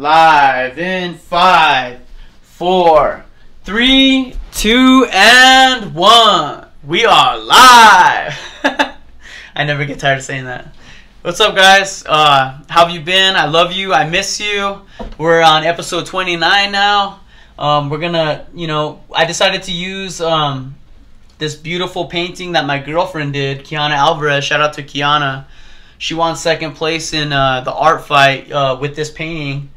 live in 5, 4, 3, 2, and 1. We are live. I never get tired of saying that. What's up, guys? How have you been? I love you. I miss you. We're on episode 29 now. We're gonna, I decided to use this beautiful painting that my girlfriend did, Kiana Alvarez. Shout out to Kiana. She won second place in the art fight with this painting.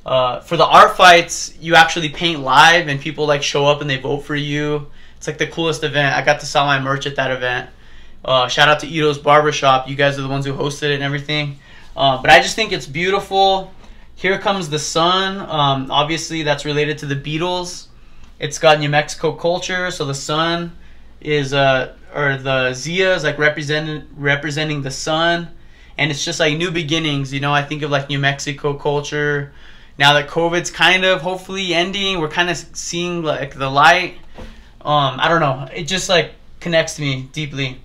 For the art fights, you actually paint live and people like show up and they vote for you. It's like the coolest event. I got to sell my merch at that event. Shout out to Ito's Barbershop. You guys are the ones who hosted it and everything. But I just think it's beautiful. Here comes the sun. Obviously, that's related to the Beatles. It's got New Mexico culture, so the sun is or the Zia is like representing the sun. And it's just like new beginnings, I think of like New Mexico culture. Now that COVID's kind of hopefully ending, we're kind of seeing like the light. I don't know. It just like connects to me deeply.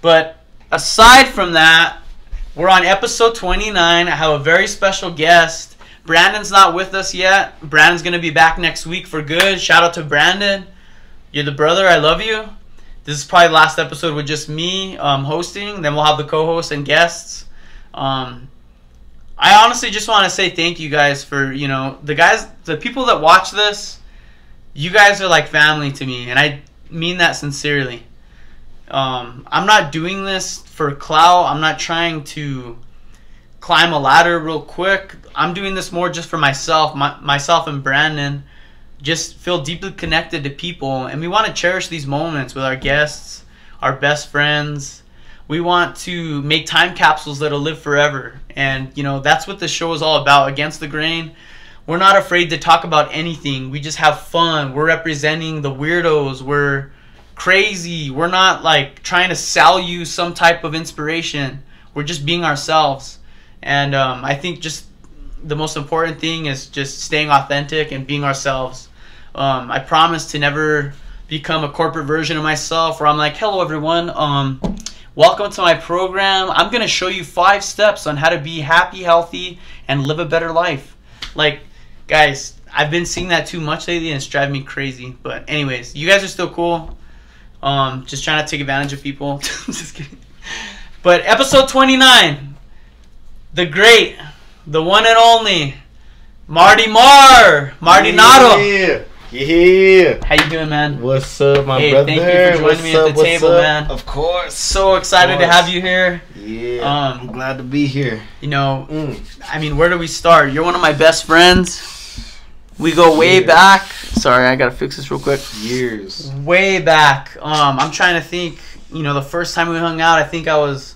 But aside from that, we're on episode 29. I have a very special guest. Brandon's not with us yet. Brandon's going to be back next week for good. Shout out to Brandon. You're the brother. I love you. This is probably the last episode with just me hosting. Then we'll have the co-hosts and guests. I honestly just want to say thank you guys for, the people that watch this. You guys are like family to me, and I mean that sincerely. I'm not doing this for clout. I'm not trying to climb a ladder real quick. I'm doing this more just for myself. Myself and Brandon just feel deeply connected to people, and we want to cherish these moments with our guests, our best friends. We want to make time capsules that'll live forever. And, that's what the show is all about. Against the Grain. We're not afraid to talk about anything. We just have fun. We're representing the weirdos. We're crazy. We're not like trying to sell you some type of inspiration. We're just being ourselves. And I think just the most important thing is just staying authentic and being ourselves. I promise to never become a corporate version of myself where I'm like, hello everyone. Welcome to my program. I'm going to show you 5 steps on how to be happy, healthy, and live a better life. Like, guys, I've been seeing that too much lately and it's driving me crazy. But anyways, you guys are still cool. Just trying to take advantage of people. Just kidding. But episode 29, the great, the one and only, Marty Narro. Yeah. How you doing, man? What's up, my brother? Thank you for joining me at the table, man. Of course. So excited to have you here. Yeah, I'm glad to be here. I mean, where do we start? You're one of my best friends. We go way back. Sorry, I gotta fix this real quick. Years. Way back. I'm trying to think. The first time we hung out, I think it was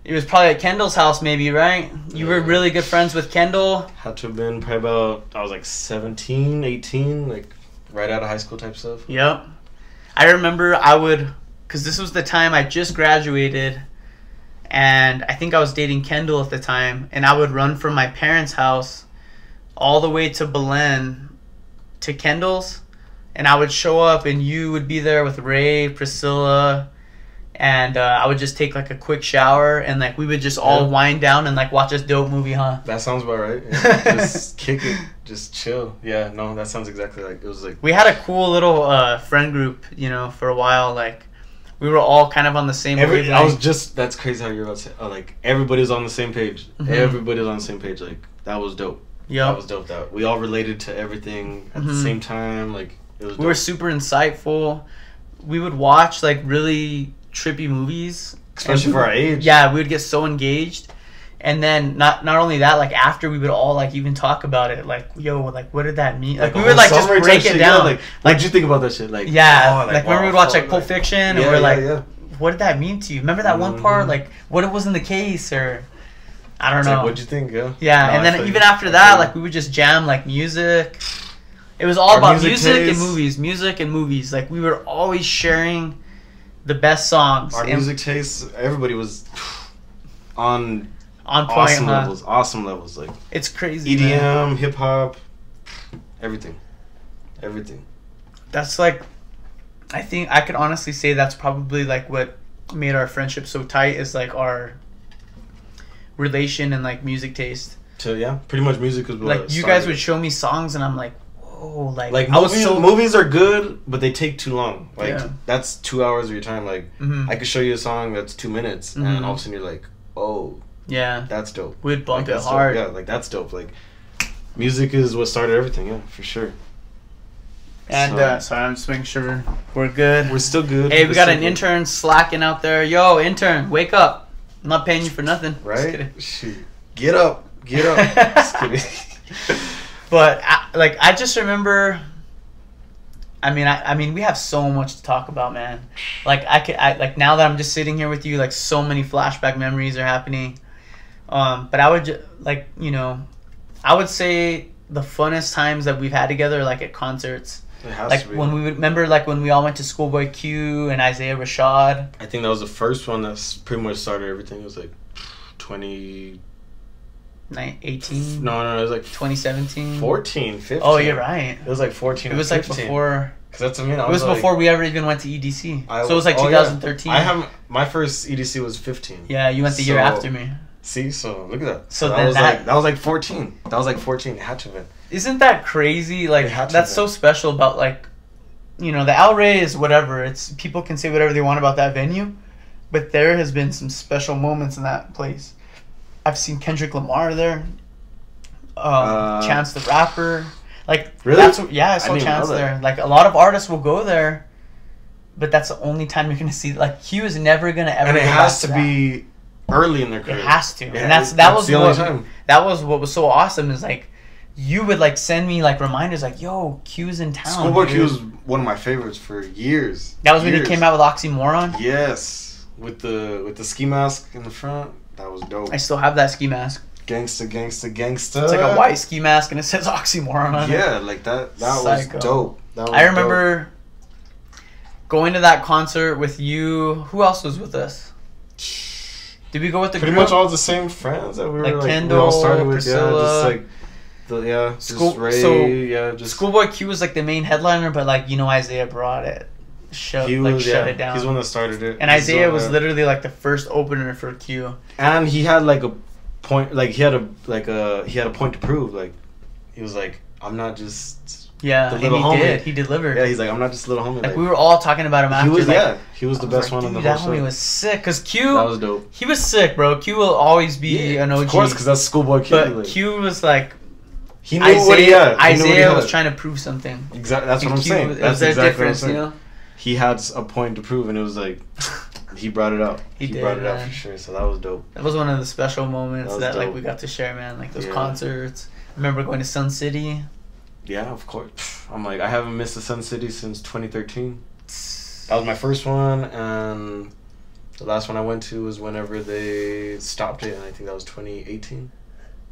probably at Kendall's house, maybe, right? You were really good friends with Kendall. Had to have been probably about, I was like 17, 18, like right out of high school type stuff. Yep. I remember because this was the time I just graduated, and I think I was dating Kendall at the time, and I would run from my parents' house all the way to Belen to Kendall's, and I would show up, and you would be there with Ray, Priscilla, and I would just take like a quick shower, and like we would just all wind down and like watch this dope movie, huh? That sounds about right. Yeah. Just kick it, just chill. Yeah, no, that sounds exactly like it was like. We had a cool little friend group, for a while. Like we were all kind of on the same wavelength. That's crazy how you're about to say. Like everybody was on the same page. Mm-hmm. Everybody was on the same page. Like that was dope. Yeah, that was dope. That we all related to everything at the same time. Like it was. We were super insightful. We would watch like really trippy movies, especially for our age. Yeah, we would get so engaged, and then not only that, like after we would all like even talk about it, like what did that mean? Like we would like just break it down. Yeah, what'd you think about that shit? Like like when we would watch like Pulp Fiction, and we're like, what did that mean to you? Remember that one part, like what it was in the case, or I don't know. Like, what'd you think? Yeah, and then even after that, like we would just jam like music. It was all about music and movies. Like we were always sharing the best songs. Our music tastes, everybody was on point, awesome levels. Like it's crazy. EDM, hip hop, everything. That's like, I think I could honestly say that's probably like what made our friendship so tight, is like our relation and like music taste. to pretty much music is what like you guys would show me songs and I'm like, whoa, like movies are good, but they take too long. Like that's 2 hours of your time. Like I could show you a song that's 2 minutes, and all of a sudden you're like, oh, yeah, that's dope. We'd bump it hard. Dope. Yeah, like that's dope. Like music is what started everything. Yeah, for sure. And sorry, I'm just making sure we're good. We're still good. Hey, we got an intern slacking out there. Yo, intern, wake up! I'm not paying you for nothing. Right? Shoot. Get up. Just kidding. But I just remember. I mean, we have so much to talk about, man. Like like now that I'm just sitting here with you, like so many flashback memories are happening. But I would I would say the funnest times that we've had together are like at concerts. It has like to be. When we remember, like when we all went to Schoolboy Q and Isaiah Rashad. I think that was the first one that's pretty much started everything. It was like 2018. No, it was like 2017. 14, 15. Oh, you're right. It was like 14. It was like before. Cause that's what I mean. It was before we ever even went to EDC. So it was like 2013. Yeah. My first EDC was 15. Yeah, you went the year after me. See, so look at that. So that was like 14. That was like 14. It had to have been. Isn't that crazy? Like that's so special about like, the El Rey is whatever. It's people can say whatever they want about that venue, but there has been some special moments in that place. I've seen Kendrick Lamar there, Chance the Rapper. Like really? I saw Chance there. Like a lot of artists will go there, but that's the only time you're gonna see. Like Q is never gonna ever. And it has to be early in their career. It has to, yeah, and that was what was so awesome. Is like you would like send me like reminders like, "Yo, Q's in town." Schoolboy Q was one of my favorites for years. That was when he came out with Oxymoron. Yes, with the ski mask in the front. That was dope. I still have that ski mask. Gangsta. It's like a white ski mask and it says Oxymoron on it. Yeah, like that was dope. I remember going to that concert with you. Who else was with us? Did we go with the pretty much all the same friends that we were like Kendall, we all started with? Priscilla, Schoolboy Q was like the main headliner, but like Isaiah brought it. Shut it down. He's the one that started it. And Isaiah was literally like the first opener for Q. And he had like a point, like he had a point to prove. Like he was like, I'm not just the little homie. He delivered. Yeah, he's like, I'm not just a little homie. Like we were all talking about him after. He was the best one on the whole show. That homie was sick. Cause Q, that was dope. He was sick, bro. Q will always be an OG. Of course, because that's Schoolboy Q. But Q was like. He knew what he had. Isaiah was trying to prove something. Exactly. That's what I'm saying. That's exactly what I'm saying. He had a point to prove, and it was like he brought it out. He brought it out for sure. So that was dope. That was one of the special moments that like we got to share, man. Like those concerts. I remember going to Sun City. Yeah, of course. I'm like, I haven't missed the Sun City since 2013. That was my first one, and the last one I went to was whenever they stopped it, and I think that was 2018.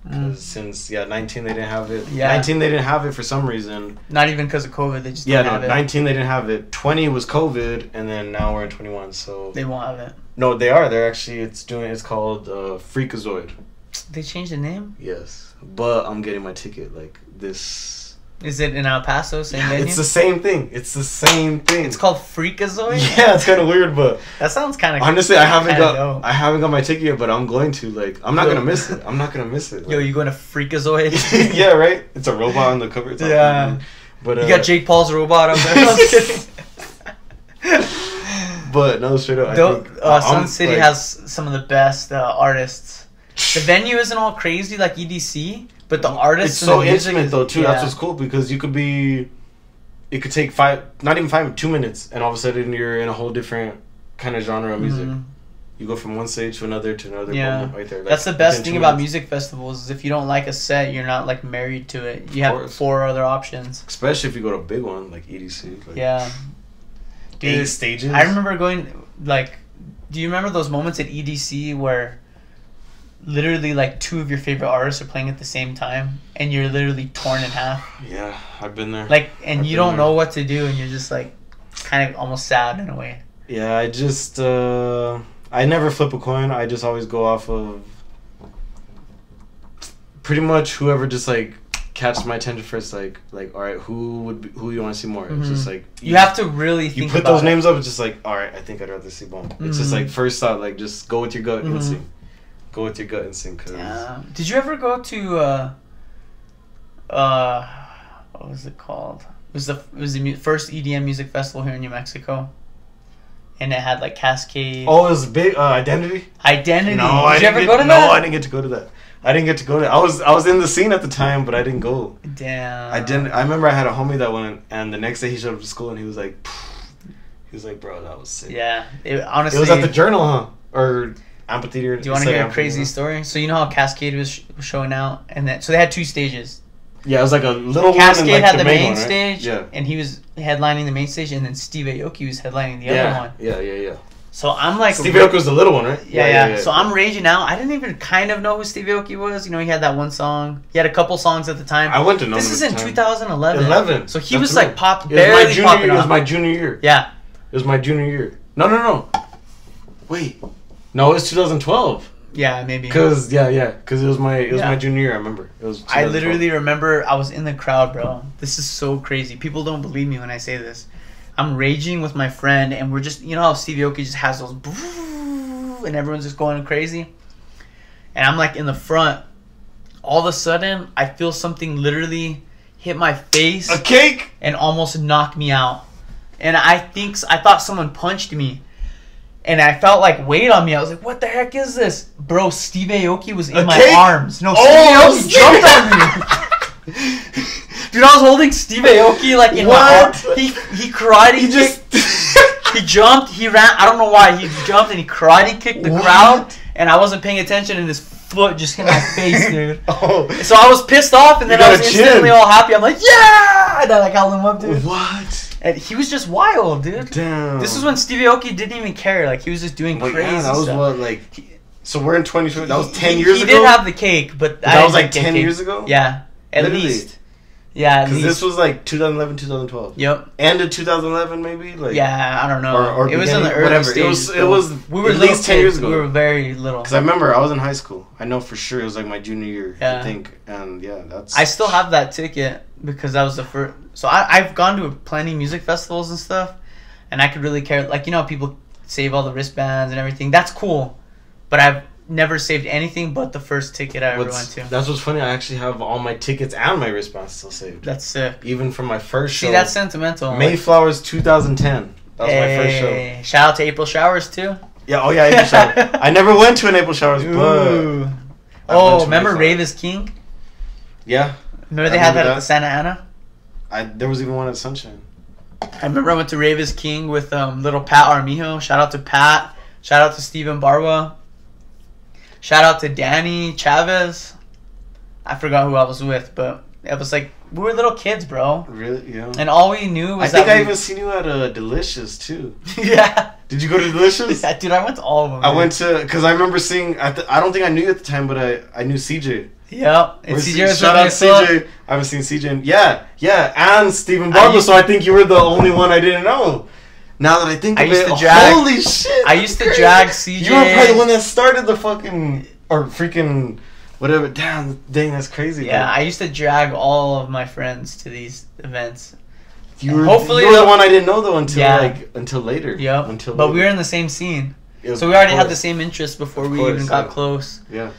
Because since 19 they didn't have it. 19 they didn't have it for some reason. Not even because of COVID, they just didn't have it. 19 they didn't have it. 20 was COVID, and then now we're in 21, so they won't have it. No, they are. They're actually it's called Freakazoid. They changed the name? Yes, but I'm getting my ticket like this. Is it in El Paso? Same venue? It's the same thing. It's called Freakazoid? Yeah, it's kind of weird, but that sounds kind of honestly, I haven't got my ticket yet, but I'm going to. Like, I'm not gonna miss it. Like, yo, you going to Freakazoid? Yeah, right. It's a robot on the cover. It's but you got Jake Paul's robot up there. I was kidding. But no, straight up. Sun City has some of the best artists. The venue isn't all crazy like EDC. But the artists, it's so intimate though too. That's what's cool because it could take 2 minutes, and all of a sudden you're in a whole different kind of genre of music. You go from one stage to another moment right there. Like, that's the best thing about music festivals is if you don't like a set, you're not like married to it. You have 4 other options. Especially if you go to a big one like EDC. Like, dude, 8 stages. I remember going like. Do you remember those moments at EDC where? Literally, like 2 of your favorite artists are playing at the same time, and you're literally torn in half. Yeah, I've been there. Like, and you don't know what to do, and you're just like, kind of almost sad in a way. Yeah, I just, I never flip a coin. I just always go off of pretty much whoever just like catches my attention first. Like, all right, who you want to see more? It's just like you have to really think. You put those names up. It's just like, all right, I think I'd rather see Bone. It's just like first thought, like just go with your gut and see. go with your gut instinct. Did you ever go to what was it called? It was the first EDM music festival here in New Mexico, and it had like Cascade. Oh, it was big. Identity. Identity. No, did you ever go to that? No, I didn't get to go to that. I didn't get to go to. I was in the scene at the time, but I didn't go. Damn. I didn't. I remember I had a homie that went, and the next day he showed up to school, and he was like, bro, that was sick. Yeah, honestly, it was at the Journal, huh? Or amphitheater. Do you want to hear a crazy story? So you know how Cascade was showing out, and then so they had two stages. Yeah, it was like a little Cascade one and like had the main one, right? stage, yeah, and he was headlining the main stage, and then Steve Aoki was headlining the other one. Yeah. So I'm like, Steve Aoki was the little one, right? Yeah. So I'm raging out. I didn't even kind of know who Steve Aoki was. You know, he had that one song. He had a couple songs at the time. I went to know. This is in 2011. 11. So he was like barely popping off. It was up. my junior year. Yeah. It was my junior year. No. Wait. No, it was 2012. Yeah, maybe. Because it was my junior year. I remember. It was. I literally remember I was in the crowd, bro. This is so crazy. People don't believe me when I say this. I'm raging with my friend, and we're just, you know how Steve Aoki just has those, and everyone's just going crazy. And I'm like in the front. All of a sudden, I feel something literally hit my face. A cake. And almost knock me out. And I thought someone punched me. And I felt like weight on me. I was like, what the heck is this? Bro, Steve Aoki was in my arms. No, Steve Aoki jumped on me. Dude, I was holding Steve Aoki like in my arms. He karate kicked. He jumped. He ran. I don't know why. He jumped and he karate kicked the crowd. And I wasn't paying attention and his foot just hit my face, dude. So I was pissed off and then I was instantly all happy. I'm like, yeah! And I like held him up, dude. What? And he was just wild, dude. Damn. This is when Stevie Aoki didn't even care. Like, he was just doing crazy that was stuff. what, like... So we're in 2020. That was 10 years ago? He did have the cake, but... That was like 10 years ago? Yeah. At least. Yeah, at least. Because this was like 2011, 2012. Yep. End of 2011, maybe? Like. Yeah, I don't know. Or it was in the early stages. It was we were at least 10 years ago. We were very little. Because I remember I was in high school. I know for sure it was like my junior year, yeah. I think. And yeah, that's... I still have that ticket because that was the first... So I've gone to plenty music festivals and stuff, and I could really care. Like, you know how people save all the wristbands and everything? That's cool. But I've never saved anything but the first ticket I ever went to. That's what's funny. I actually have all my tickets and my wristbands still saved. That's sick. Even from my first show. See, that's sentimental. Mayflowers 2010. That was my first show. Shout out to April Showers too. Yeah, April Showers. I never went to an April Showers, but... Oh, remember Rave is King? Yeah. Remember they had that at the Santa Ana? There was even one at Sunshine. I remember I went to Rave is King with little Pat Armijo. Shout out to Pat. Shout out to Steven Barwa. Shout out to Danny Chavez. I forgot who I was with, but it was like, we were little kids, bro. Really? Yeah. And all we knew was I even seen you at Delicious, too. Yeah. Did you go to Delicious? Yeah, dude, I went to all of them. I went to, because I remember seeing, I don't think I knew you at the time, but I knew CJ. Yep. And CJ was shout out CJ. I haven't seen CJ. And Steven Barber, so I think you were the only one I didn't know. Now that I think of it, holy shit! I used to drag CJ. You were probably the one that started the fucking whatever. Dang, that's crazy. Yeah, I used to drag all of my friends to these events. You were the one I didn't know though until later. Yep. But we were in the same scene, so we already had the same interests before we even got close. Yeah.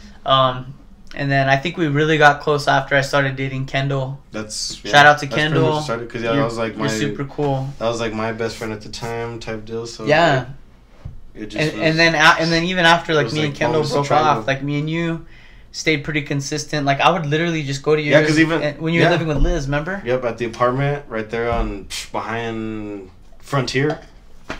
And then I think we really got close after I started dating Kendall. Shout out to Kendall. Because that was like you're super cool. That was like my best friend at the time type deal. So yeah. It just and then even after like me and Kendall broke off, like me and you stayed pretty consistent. Like I would literally just go to yours. Yeah, because even when you were living with Liz, remember? Yep, at the apartment right there behind Frontier.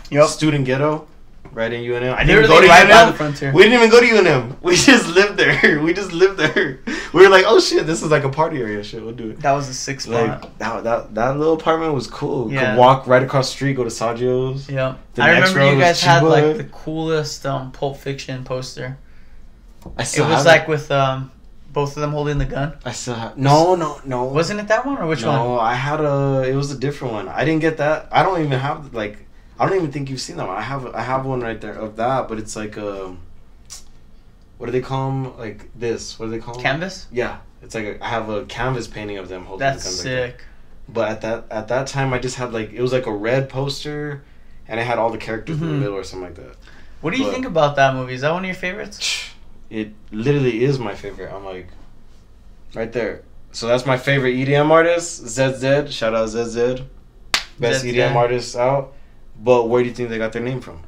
Yep. Student ghetto. Right in UNM. I didn't go to right by the Frontier. We didn't even go to UNM. We just lived there. We were like, oh shit, this is like a party area. Shit, we'll do it. That was a sick spot. Like that little apartment was cool. Yeah. Could walk right across the street, go to Saggio's. Yeah. I remember you guys had like the coolest Pulp Fiction poster. It was like with both of them holding the gun. I still have no. Wasn't it that one or which one? No, I had it was a different one. I didn't get that. I don't even have I don't even think you've seen that one. I have one right there of that, but it's like what do they call them? Like this. What do they call them? Canvas? Yeah, it's like I have a canvas painting of them holding. That's guns sick. Like that. But at that time, I just had it was like a red poster, and it had all the characters in the middle or something like that. What do you think about that movie? Is that one of your favorites? it literally is my favorite. I'm like, right there. So that's my favorite EDM artist, ZZ. Shout out ZZ. Best ZZ. EDM artist out. But where do you think they got their name from?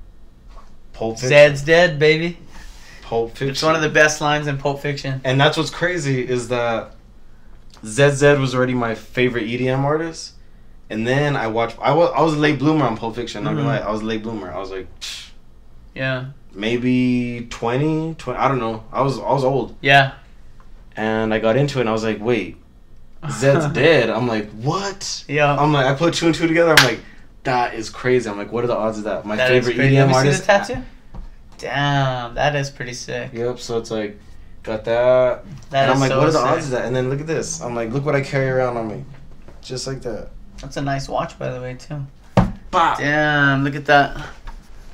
Pulp Fiction. Zed's dead, baby. Pulp Fiction. It's one of the best lines in Pulp Fiction. And that's what's crazy is that ZZ was already my favorite EDM artist. And then I was a late bloomer on Pulp Fiction. Not gonna lie, I was a late bloomer. I was like, yeah, maybe 20. I don't know. I was old. Yeah. And I got into it and I was like, wait, Zed's dead. I'm like, what? Yeah. I'm like, I put 2 and 2 together. I'm like, that is crazy. I'm like, what are the odds of that? My that favorite EDM EDM artist. artist. See the tattoo? Damn, that is pretty sick. Yep. So it's like, got that. That and I'm is like, so what are the sick. odds of that? And then look at this. I'm like, look what I carry around on me, just like that. That's a nice watch, by the way, too. Bah! Damn, look at that.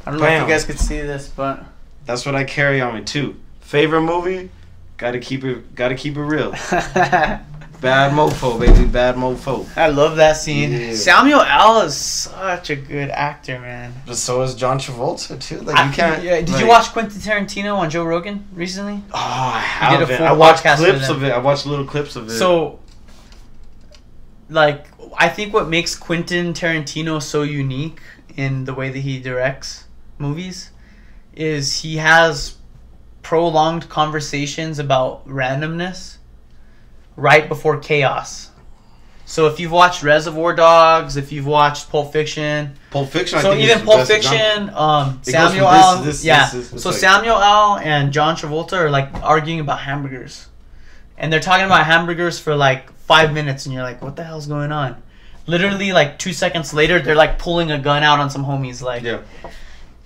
I don't know if you guys could see this, but that's what I carry on me too. Favorite movie? Gotta keep it real. Bad mofo, baby, bad mofo. I love that scene. Yeah. Samuel L. is such a good actor, man. But so is John Travolta too. Like you can't. Yeah, did you watch Quentin Tarantino on Joe Rogan recently? Oh, I He did a haven't. full I watched podcast clips with of it. I watched little clips of it. So, like, I think what makes Quentin Tarantino so unique in the way that he directs movies is he has prolonged conversations about randomness right before chaos. So if you've watched Reservoir Dogs, if you've watched Pulp Fiction, I so think even is the Pulp best Fiction, example. Samuel It goes L. from this to Yeah, this, so like- Samuel L. and John Travolta are like arguing about hamburgers, and they're talking about hamburgers for like 5 minutes, and you're like, what the hell's going on? Literally, like 2 seconds later, they're like pulling a gun out on some homies, like. Yeah.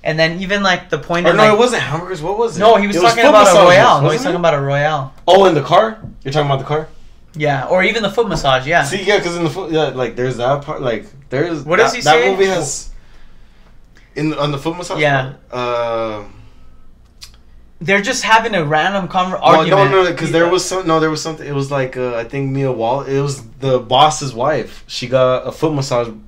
And then even like the point Or of no, like, it wasn't hamburgers. What was it? no, he was It talking foot about a massages, Royale. No, he's wasn't talking it? about a Royale. Oh, in the car? You're talking about the car? Yeah, or even the foot massage. Yeah. See, yeah, because in the foot, yeah, like there's that part. Like there's What that, does he that say? movie has on the foot massage. Yeah. Part, They're just having a random well, argument. no, because there was something. It was like I think Mia Wall. It was the boss's wife. She got a foot massage from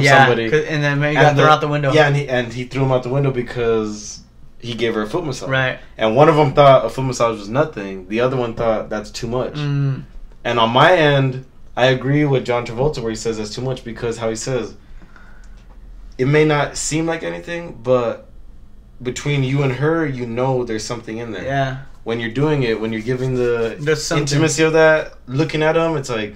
somebody, and then maybe got thrown out the window. Yeah, and he threw him out the window because he gave her a foot massage. Right. And one of them thought a foot massage was nothing. The other one thought that's too much. Mm. And on my end, I agree with John Travolta where he says that's too much because how he says it may not seem like anything, but between you and her, you know there's something in there. Yeah. When you're doing it, when you're giving the There's something. intimacy of that, looking at him, it's like.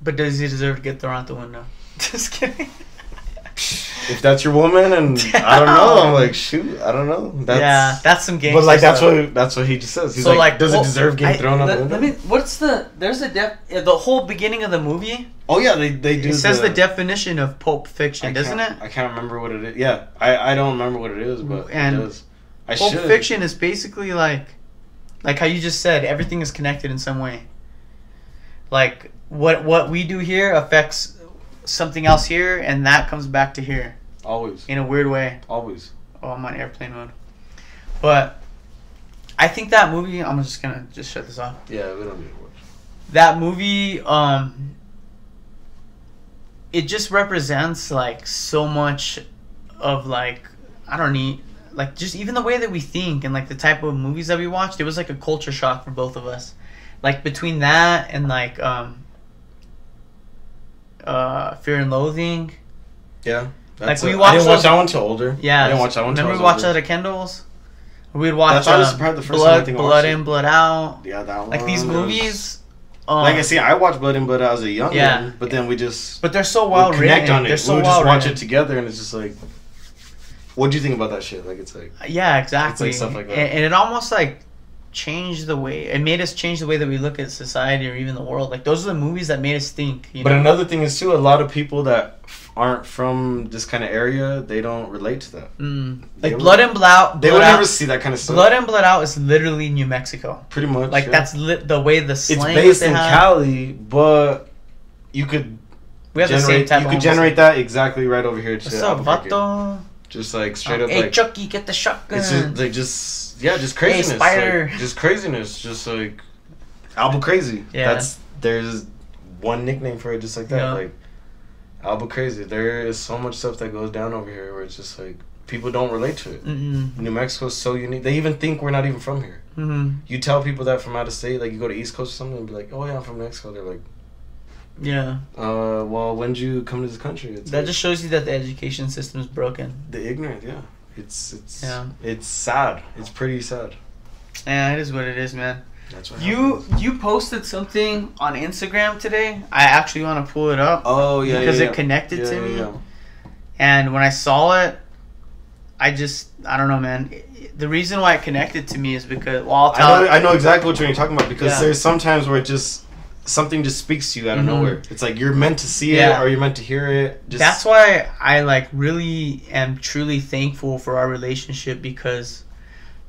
But does he deserve to get thrown out the window? Just kidding. If that's your woman, and I don't know, I'm like, shoot, I don't know. That's some gangster But like stuff. that's what he just says. He's So, like, does it well, deserve getting thrown out the window? The whole beginning of the movie. Oh yeah, they do. It says the definition of Pulp Fiction, doesn't it? I can't remember what it is. Yeah, I don't remember what it is, but And it does. I Pulp should. Fiction is basically like how you just said, everything is connected in some way. Like what we do here affects something else here, and that comes back to here Always. in a weird way. Always. Oh, I'm on airplane mode. But I think that movie, I'm just gonna shut this off. Yeah, we don't need to watch. That movie, it just represents like so much of like, I don't need, like just even the way that we think and like the type of movies that we watched. It was like a culture shock for both of us. Like between that and like Fear and Loathing. Yeah. Like we I watched didn't watch those- that one till older. Yeah, I didn't watch that one till remember I we was watched older. that at Kendall's? We'd watch That's honestly probably the first time I think I Blood watched In, it. Blood Out. Yeah, that one. Like these was- movies. Like I see, I watched Blood In, Blood Out as a young Yeah. one, but then we just But they're so we well connect written. on it. They're so we would well just watch written. it together, and it's just like, what do you think about that shit? Like it's like, Yeah, exactly. It's like stuff like that. And it almost like changed the way, it made us change the way that we look at society or even the world. Like those are the movies that made us think. You but know? another thing is too, a lot of people that aren't from this kind of area, they don't relate to that. They Like would- Blood In, Blood Out. They Blood would Out, never see that kind of stuff. Blood In, Blood Out is literally New Mexico. Pretty much. Like yeah. that's the way the It's slang based that they in have. Cali, but you could We have the same generate. type You of could generate that exactly right over here to What's up, Albuquerque. vato? Just like straight up, Hey, like Chucky, get the shotgun. it's just like just craziness. Hey, Spider. Like, just craziness. Just like Albuquerque. Yeah. There's one nickname for it, just like that. Yeah. Like Albuquerque. There is so much stuff that goes down over here where it's just like people don't relate to it. Mm-mm. New Mexico's so unique. They even think we're not even from here. Mm-hmm. You tell people that from out of state, like you go to East Coast or something, and be like, "Oh yeah, I'm from Mexico." They're like, "Yeah." Well, when did you come to this country? It's that like, just shows you that the education system is broken. The ignorant, yeah. It's sad. It's pretty sad. Yeah, it is what it is, man. That's what you posted something on Instagram today. I actually want to pull it up. Oh yeah, because it connected to me. Yeah. And when I saw it, I don't know, man. The reason why it connected to me is because, well, I know exactly what you're talking about, because there's sometimes where something just speaks to you out of nowhere. It's like you're meant to see it or you're meant to hear it. That's why I like really am truly thankful for our relationship, because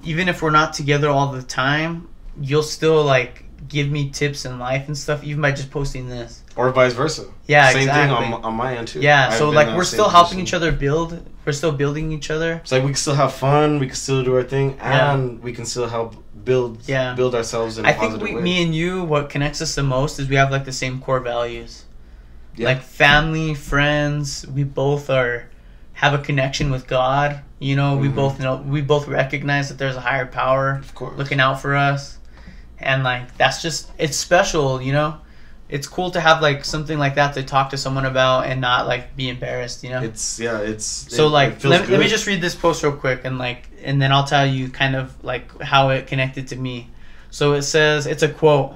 even if we're not together all the time, you'll still like give me tips in life and stuff, even by just posting this. Or vice versa. Yeah, Same exactly. thing on my end too. Yeah, so like we're still helping each other build. We're still building each other. It's like we can still have fun. We can still do our thing, and we can still help build ourselves in a positive way. I think me and you, what connects us the most is we have like the same core values. Yeah. Like family, friends. We both have a connection with God. You know, we both recognize that there's a higher power looking out for us. And like it's special, you know. It's cool to have like something like that to talk to someone about and not like be embarrassed, you know. Let me just read this post real quick, and then I'll tell you kind of like how it connected to me. So it says, it's a quote,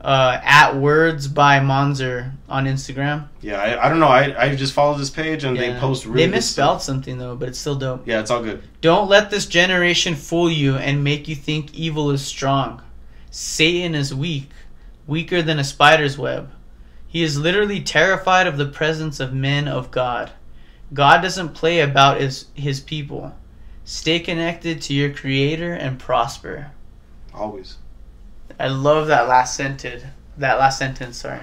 at Words by Monzer on Instagram. Yeah, I don't know. I just follow this page and they post really They misspelled something though, but it's still dope. Yeah, it's all good. Don't let this generation fool you and make you think evil is strong. Satan is weak, weaker than a spider's web. He is literally terrified of the presence of men of God. God doesn't play about his people. Stay connected to your Creator and prosper. Always. I love that last sentence. Sorry.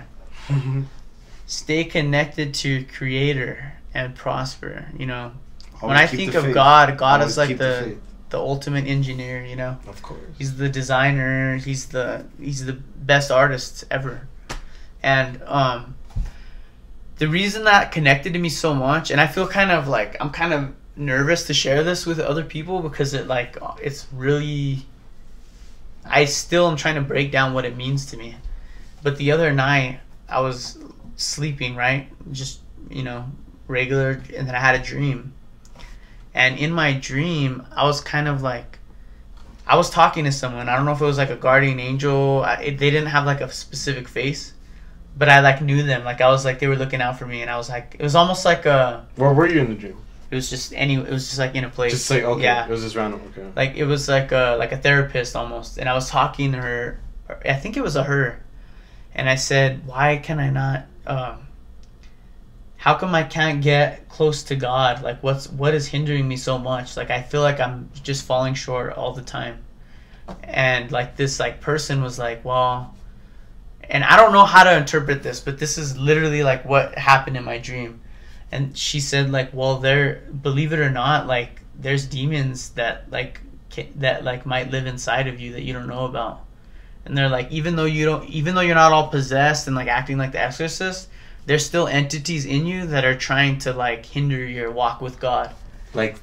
Stay connected to your Creator and prosper. You know, when I think of God is like the ultimate engineer, you know. Of course. He's the designer, he's the best artist ever. And the reason that connected to me so much, and I feel I'm kind of nervous to share this with other people, because it's really, I still am trying to break down what it means to me. But the other night I was sleeping, right? Just, you know, regular, and then I had a dream. And in my dream, I was kind of like, I was talking to someone. I don't know if it was like a guardian angel. They didn't have like a specific face, but I like knew them. Like I was like, they were looking out for me, and I was like, it was almost like a. Where were you in the dream? It was just like in a place. Just like, okay. Yeah. It was just random. Okay. Like it was like a therapist almost, and I was talking to her. I think it was a her, and I said, why can I not? How come I can't get close to God? Like what is hindering me so much? Like I feel like I'm just falling short all the time. And like this like person was like, well, and I don't know how to interpret this, but this is literally like what happened in my dream. And she said like, well, believe it or not, like there's demons that might live inside of you that you don't know about. And they're like, even though you're not all possessed and like acting like the exorcist, there's still entities in you that are trying to like hinder your walk with God. Like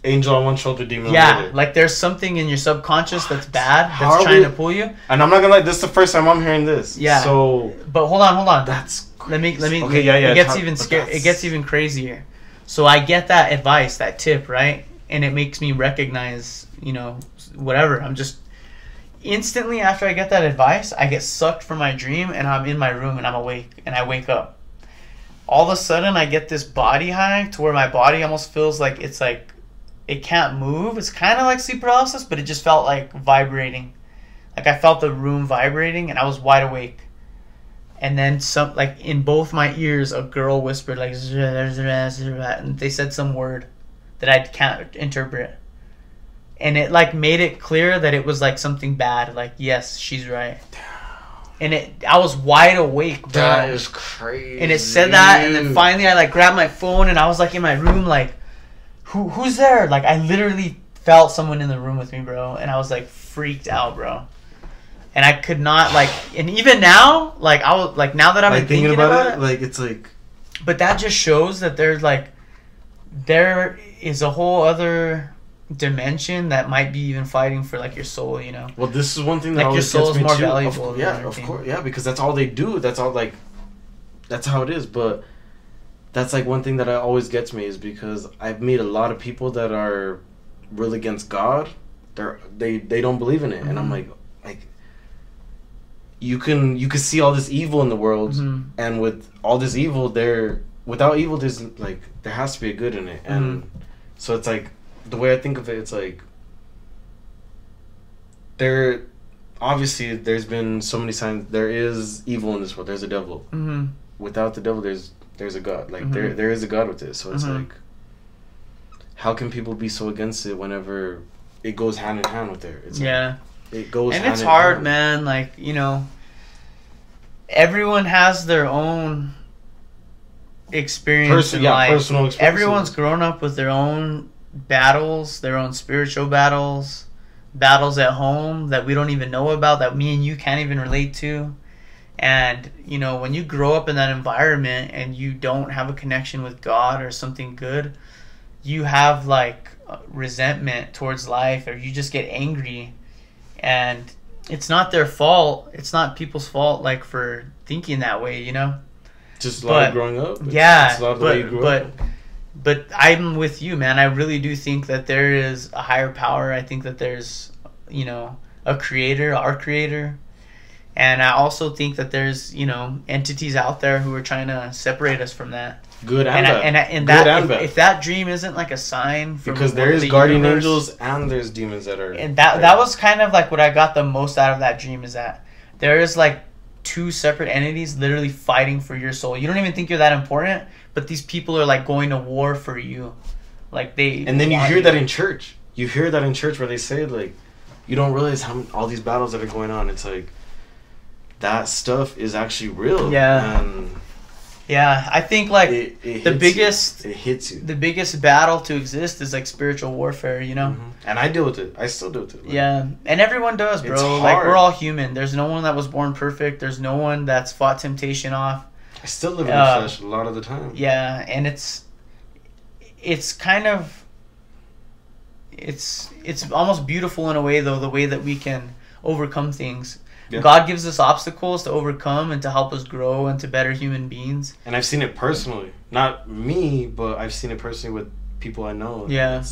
angel on one shoulder, demon on the other. Yeah, like there's something in your subconscious that's bad, that's trying to pull you. And I'm not gonna lie, this is the first time I'm hearing this. Yeah. So, but hold on. That's crazy. Let me. Okay, yeah. It gets even crazier. So I get that advice, that tip, right? And it makes me recognize, you know, whatever. I'm just instantly after I get that advice, I get sucked from my dream, and I'm in my room and I'm awake, and I wake up. All of a sudden I get this body high to where my body almost feels like it can't move. It's kind of like sleep paralysis, but it just felt like vibrating. Like I felt the room vibrating, and I was wide awake. And then some, like in both my ears, a girl whispered like, and they said some word that I can't interpret. And it like made it clear that it was like something bad. Like, yes, she's right. And I was wide awake, bro. That is crazy. And it said that, and then finally I like grabbed my phone, and I was like in my room, like, who's there? Like I literally felt someone in the room with me, bro, and I was like freaked out, bro. And I could not like, and even now, like I was like, now that I'm thinking about it, like it's like. But that just shows that there's like, there is a whole other dimension that might be even fighting for like your soul, you know. Well, this is one thing that like your always soul gets is me more too. valuable. Of course, yeah, because that's all they do. That's all like, that's how it is. But that's like one thing that always gets me is because I've met a lot of people that are really against God. They don't believe in it, and I'm like you can see all this evil in the world, and with all this evil, without evil, there's like there has to be a good in it, and so it's like the way I think of it, it's like obviously there's been so many signs there is evil in this world. There's a devil. Without the devil, there's a God. Like there is a God with it. So it's like, how can people be so against it whenever it goes hand in hand with it? It's like, it goes and hand it's in hard, hand. man. Like, you know, everyone has their own experience in life. Personal experience. Everyone's grown up with their own battles, their own spiritual battles at home that we don't even know about, that me and you can't even relate to. And, you know, when you grow up in that environment and you don't have a connection with God or something good, you have like resentment towards life, or you just get angry. And it's not their fault. It's not people's fault, like, for thinking that way, you know? Just a lot of growing up. It's Yeah, a lot of the way you grew up. but I'm with you, man. I really do think that there is a higher power. I think that there's, you know, a creator, our creator. And I also think that there's, you know, entities out there who are trying to separate us from that. Good and bad. And that, if that dream isn't like a sign from because there is guardian angels and there's demons that are. And that was kind of like what I got the most out of that dream, is that there is like two separate entities literally fighting for your soul. You don't even think you're that important, but these people are like going to war for you. Like they. And then you hear that in church. You hear that in church where they say, like, you don't realize how all these battles that are going on. It's like, that stuff is actually real. Yeah. And yeah, I think like it hits you. The biggest battle to exist is like spiritual warfare, you know? And I deal with it. I still deal with it. Like, yeah. And everyone does, bro. It's hard. Like, we're all human. There's no one that was born perfect. There's no one that's fought temptation off. I still live in the flesh a lot of the time. Yeah, and it's kind of it's almost beautiful in a way, though, the way that we can overcome things. Yeah. God gives us obstacles to overcome and to help us grow into better human beings. And I've seen it personally. Not me, but I've seen it personally with people I know. Yeah.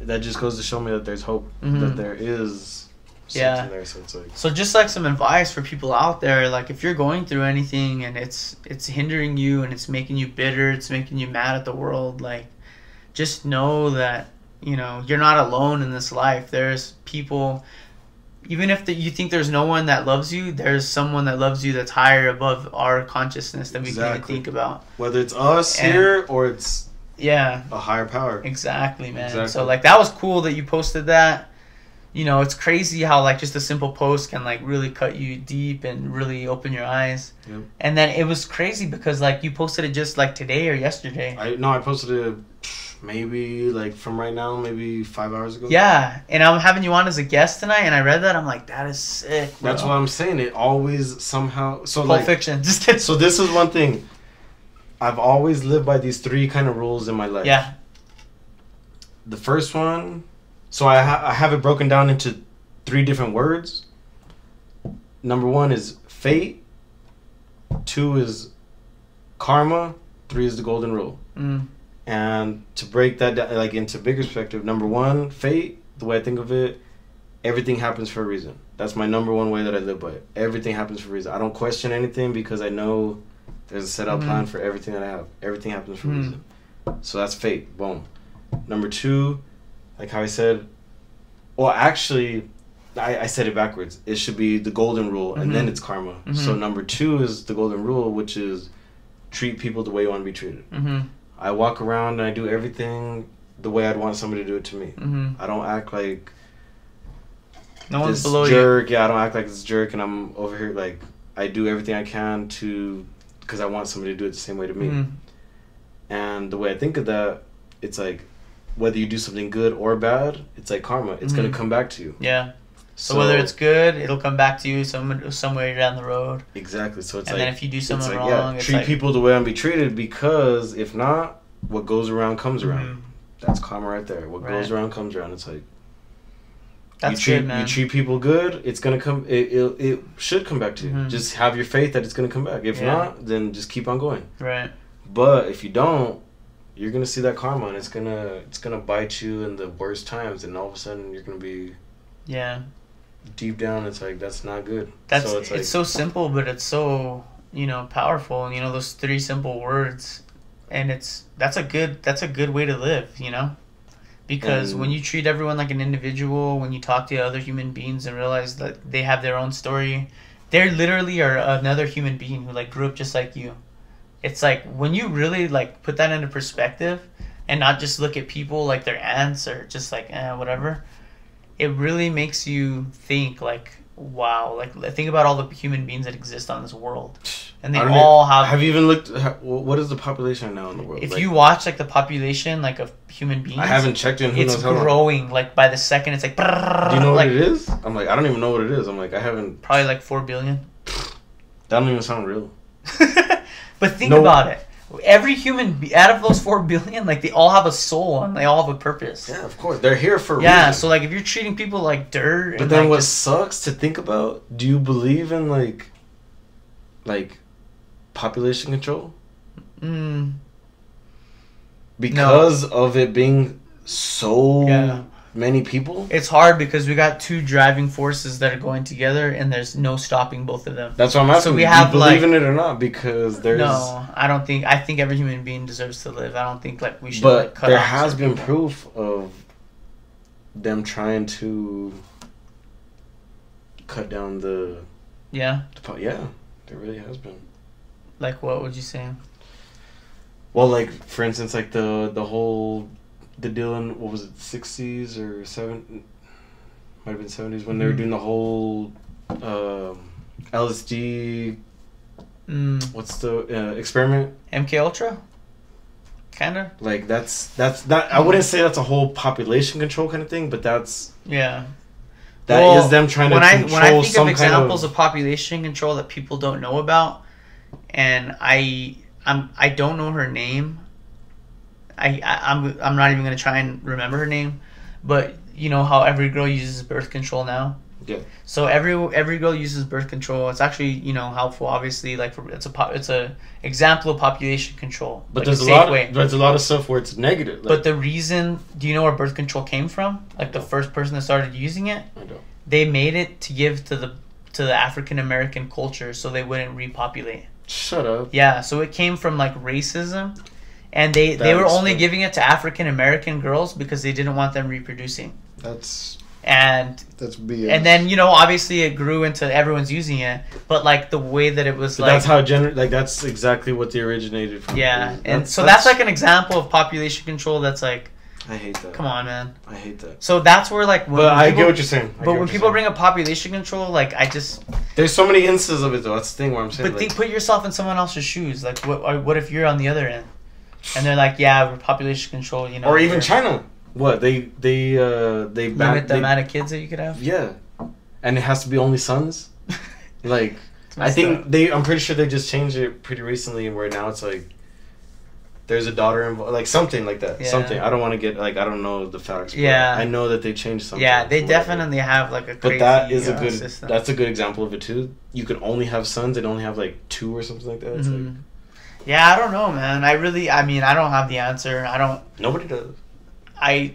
That just goes to show me that there's hope. That there is something there. So it's like... So just like some advice for people out there, like if you're going through anything and it's hindering you and it's making you bitter, it's making you mad at the world, like, just know that, you know, you're not alone in this life. There's people... Even if you think there's no one that loves you, there's someone that loves you that's higher above our consciousness that we can even think about. Whether it's us here or it's a higher power. Exactly, man. Exactly. So, like, that was cool that you posted that. You know, it's crazy how, like, just a simple post can, like, really cut you deep and really open your eyes. Yep. And then it was crazy because, like, you posted it just, like, today or yesterday. I posted it... maybe like from right now, maybe 5 hours ago. Yeah, and I'm having you on as a guest tonight, and I read that. I'm like, that is sick, bro. That's what I'm saying. It always somehow... So Pulp Fiction. Just kidding. So this is one thing. I've always lived by these three kind of rules in my life. Yeah. The first one... So I have it broken down into 3 different words. Number 1 is fate. 2 is karma. 3 is the golden rule. And to break that down, like, into bigger perspective, number 1, fate, the way I think of it, everything happens for a reason. That's my number 1 way that I live by it. Everything happens for a reason. I don't question anything because I know there's a set out plan for everything that I have. Everything happens for a reason. So that's fate. Boom. Number 2, like how I said, well, actually, I said it backwards. It should be the golden rule, and then it's karma. So number 2 is the golden rule, which is treat people the way you want to be treated. I walk around and I do everything the way I'd want somebody to do it to me. I don't act like no one's below jerk. Yeah, I don't act like this jerk, and I'm over here like I do everything I can because I want somebody to do it the same way to me. And the way I think of that, it's like whether you do something good or bad, it's like karma. It's gonna come back to you. Yeah. So whether it's good, it'll come back to you somewhere down the road. Exactly. So it's and then if you do something like, wrong, treat people the way I'm be treated, because if not, what goes around comes around. That's karma right there. What goes around comes around. It's like that's good, man. You treat people good, it's gonna come. It should come back to you. Just have your faith that it's gonna come back. If not, then just keep on going. Right. But if you don't, you're gonna see that karma, and it's gonna bite you in the worst times, and all of a sudden you're gonna be. Yeah. Deep down, it's like that's not good. That's so it's so simple, but it's so powerful. Those 3 simple words, and that's a good way to live. Because when you treat everyone like an individual, when you talk to other human beings and realize that they have their own story, they literally are another human being who grew up just like you. It's like when you really put that into perspective and not just look at people like they're ants or just whatever, it really makes you think wow, think about all the human beings that exist on this world, and they all have. Have you even looked? What is the population now in the world? If you watch the population of human beings, I haven't checked in. It's growing by the second. It's like. Do you know what it is? I'm like, I don't even know what it is. I'm like, I haven't. Probably 4 billion. That don't even sound real. But think about it. Every human out of those 4 billion, they all have a soul and they all have a purpose. Yeah, of course, they're here for a reason. So if you're treating people like dirt, but then what sucks to think about? Do you believe in population control? Because of it being so many people. It's hard because we got 2 driving forces that are going together, and there's no stopping both of them. That's what I'm asking. So we have do you believe in it or not? Because there's no. I don't think. I think every human being deserves to live. I don't think we should. But cut there off has been proof of them trying to cut down the. Yeah. Yeah, there really has been. What would you say? Well, for instance, the deal in, what was it, 60s or 70s? Might have been 70s when they were doing the whole LSD. What's the experiment? MK Ultra. Kind of. That's not. I wouldn't say that's a whole population control kind of thing, but that's. Yeah. That is them trying to control when I think some of examples of population control that people don't know about, and I don't know her name. I'm not even gonna try and remember her name, but you know how every girl uses birth control now. Yeah. So every girl uses birth control. It's actually helpful. Obviously, it's a example of population control. But there's a lot of stuff where it's negative. But the reason, do you know where birth control came from? The first person that started using it. I don't. They made it to give to the African American culture so they wouldn't repopulate. Shut up. Yeah. So it came from racism. And they were only giving it to African American girls because they didn't want them reproducing. That's BS. And then obviously it grew into everyone's using it, but the way that it was that's how that's exactly what they originated from. Yeah, and so that's an example of population control. That's I hate that. Come on, man. I hate that. So that's where when I get what you're saying. But when people bring up population control, there's so many instances of it though. That's the thing where I'm saying. But put yourself in someone else's shoes. What if you're on the other end? And they're like, yeah, we're population control, Or even China. What they limit the amount of kids that you could have. Yeah, and it has to be only sons. I think I'm pretty sure they just changed it pretty recently, where now it's there's a daughter involved, something like that. Yeah. Something I don't want to get I don't know the facts. But I know that they changed something. Yeah, they definitely have a crazy. But that is a good. System. That's a good example of it too. You could only have sons and only have 2 or something like that. It's yeah, I don't know, man. I don't have the answer. Nobody does. I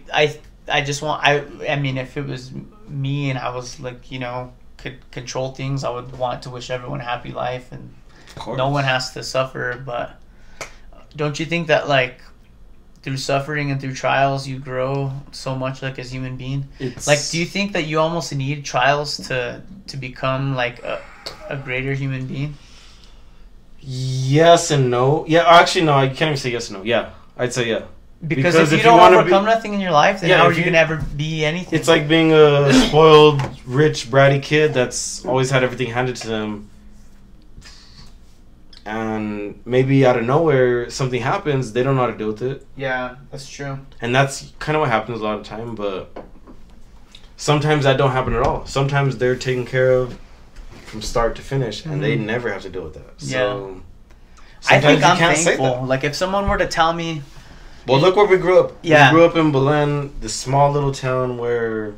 just want. If it was me and I was could control things, I would want to wish everyone a happy life and no one has to suffer. But don't you think that through suffering and through trials you grow so much as a human being? Do you think that you almost need trials to become a greater human being? Yes and no. Yeah, actually no, I can't even say yes and no. Yeah, I'd say yeah. Because if you don't overcome nothing in your life, then how are you going to ever be anything? It's like being a spoiled, rich, bratty kid that's always had everything handed to them. And maybe out of nowhere, something happens, they don't know how to deal with it. Yeah, that's true. And that's kind of what happens a lot of the time, but sometimes that don't happen at all. Sometimes they're taken care of from start to finish, and they never have to deal with that. So I think I'm thankful. If someone were to tell me, Well, look where we grew up. Yeah. We grew up in Belen, this small little town where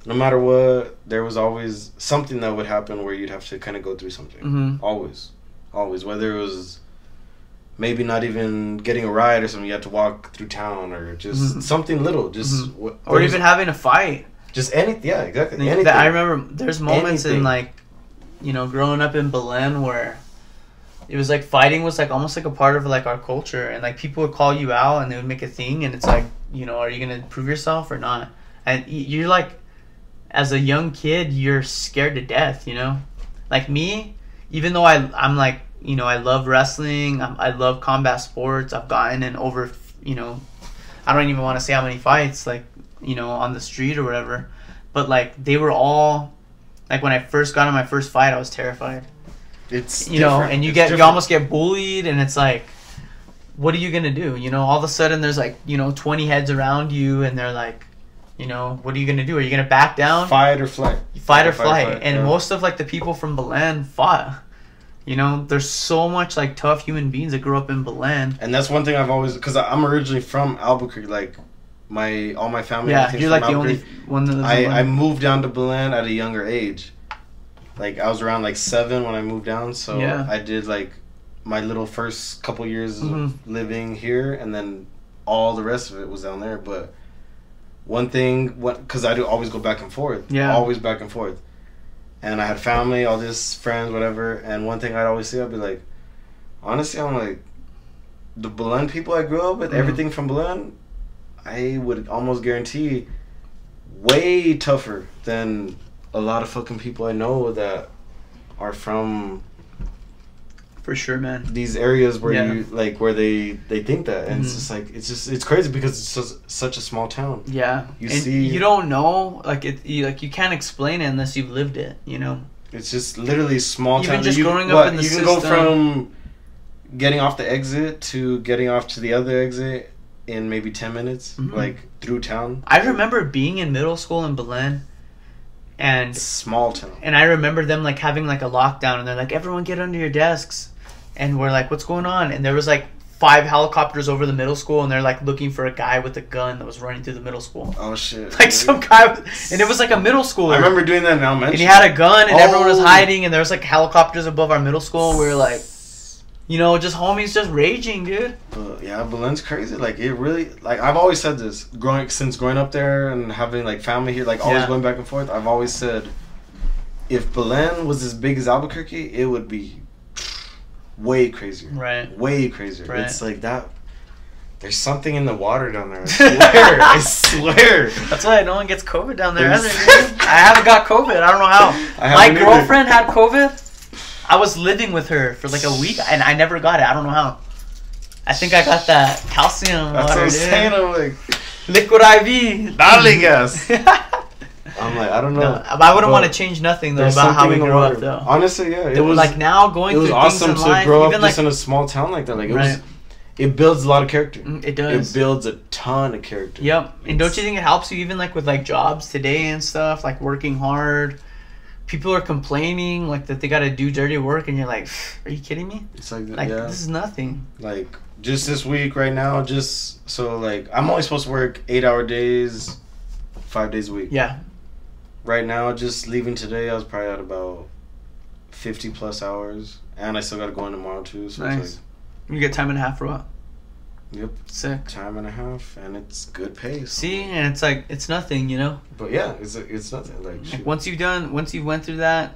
no matter what, there was always something that would happen where you'd have to kind of go through something. Mm-hmm. Always. Whether it was maybe not even getting a ride or something, you had to walk through town or just something little. Just or even having a fight. Just anything. Yeah, exactly. Anything. I remember there's moments in like, you know, growing up in Belen where it was like fighting was like almost like a part of like our culture, and like people would call you out and they would make a thing, and it's like, you know, are you gonna prove yourself or not? And you're like, as a young kid, you're scared to death, you know. Like me, even though I'm like, you know, I love wrestling, I love combat sports. I've gotten in over, you know, I don't even want to say how many fights, like, you know, on the street or whatever. But like they were all like, when I first got in my first fight, I was terrified. It's you know, and you almost get bullied, and it's like, what are you gonna do? You know, all of a sudden there's like, you know, 20 heads around you, and they're like, you know, what are you gonna do? Are you gonna back down? Fight or flight. Fight or flight. And most of like the people from Belen fought. You know, there's so much like tough human beings that grew up in Belen. And that's one thing I've always, because I'm originally from Albuquerque, like all my family. Yeah, you're like the only one that lives in Belen. I moved down to Belen at a younger age. Like I was around like 7 when I moved down, so I did like my little first couple years of living here, and then all the rest of it was down there. But one thing, because I do always go back and forth, always back and forth, and I had family, all this friends, whatever. And one thing I'd always say, I'd be like, honestly, I'm like, the Belen people I grew up with, everything from Belen, I would almost guarantee way tougher than a lot of fucking people I know that are from, for sure, man, these areas where you like where they think that, and it's just like it's crazy because it's just such a small town. Yeah, you don't know, like you can't explain it unless you've lived it. You know, it's just literally a small town. Even just growing up in the system, you can go from getting off the exit to getting off to the other exit in maybe 10 minutes, like through town. I remember being in middle school in Belen. And small town. And I remember them like having like a lockdown, and they're like, everyone get under your desks. And we're like, what's going on? And there was like 5 helicopters over the middle school, and they're like looking for a guy with a gun that was running through the middle school. Oh shit. Like some guy, and it was like a middle schooler. I remember doing that now, man. And he had a gun, and everyone was hiding, and there was like helicopters above our middle school. We were like, you know, just homies just raging, dude. Yeah, Belen's crazy. Like, it really, like, I've always said this, growing up there and having, like, family here, like, always going back and forth, I've always said, if Belen was as big as Albuquerque, it would be way crazier. Right. Way crazier. Right. It's like that. There's something in the water down there. I swear. I swear. That's why no one gets COVID down there either, dude. I haven't got COVID. I don't know how. My girlfriend had COVID. I was living with her for like a week, and I never got it. I don't know how. I think I got that calcium That's water, what I'm saying. I'm like, liquid IV. Dale gas. I'm like, I don't know. No, I wouldn't want to change nothing though about how we grew up though. Honestly, yeah, it was like now going. It was awesome to grow up even just like, in a small town like that. Like it was. It builds a lot of character. It does. It builds a ton of character. Yep. And don't you think it helps you even like with like jobs today and stuff, like working hard? People are complaining like that they got to do dirty work, and you're like, are you kidding me? It's like this is nothing. Like just this week right now, just so like I'm only supposed to work 8-hour days, 5 days a week. Yeah. Right now, just leaving today, I was probably at about 50 plus hours, and I still got to go in tomorrow too. So nice. It's like, you get time and a half for what? Yep. Sick. Time and a half, and it's good pay. So. See, and it's like it's nothing, you know. But yeah, it's nothing. Like once you went through that,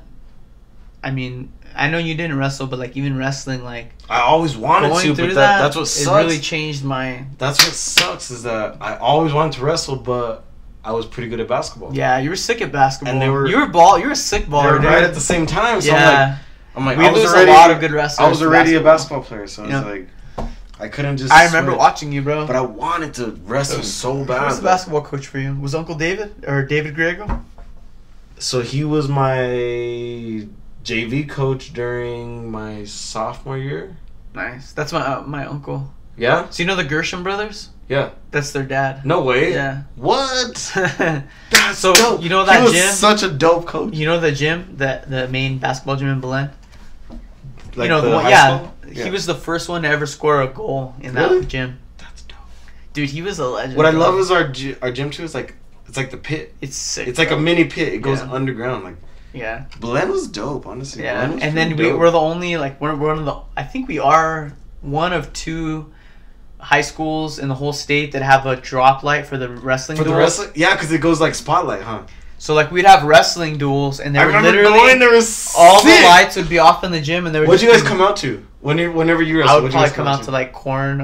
I mean, I know you didn't wrestle, but like even wrestling, like I always wanted to, but that's what sucks. It really changed my. That's what sucks is that I always wanted to wrestle, but I was pretty good at basketball. Yeah, you were sick at basketball. And you were a sick baller. They were right at the same time. So yeah. I'm like, we lose a lot of good wrestlers. I was already a basketball player, so it's like. I couldn't just. I remember watching you, bro. But I wanted to wrestle so bad. Who was the basketball coach for you? Was Uncle David or David Griego? So he was my JV coach during my sophomore year. Nice. That's my uncle. Yeah. So you know the Gershon brothers? Yeah. That's their dad. No way. Yeah. What? That's so dope. You know that he was gym? Such a dope coach. You know the gym, the main basketball gym in Belen. Like you know the one, high school? He was the first one to ever score a goal in that gym. That's dope. Dude, he was a legend. What I love is our gym too. It's like the pit. It's sick. It's like a mini pit. It goes underground. Like yeah. Blend was dope, honestly. Yeah, and then we're the only like we're one of the. I think we are one of 2 high schools in the whole state that have a drop light for the wrestling. For the wrestling, yeah, because it goes like spotlight, huh? So like we'd have wrestling duels, and they were literally all the lights would be off in the gym, and they were. What'd you guys come out to? Whenever you wrestled, I would probably come out to like corn.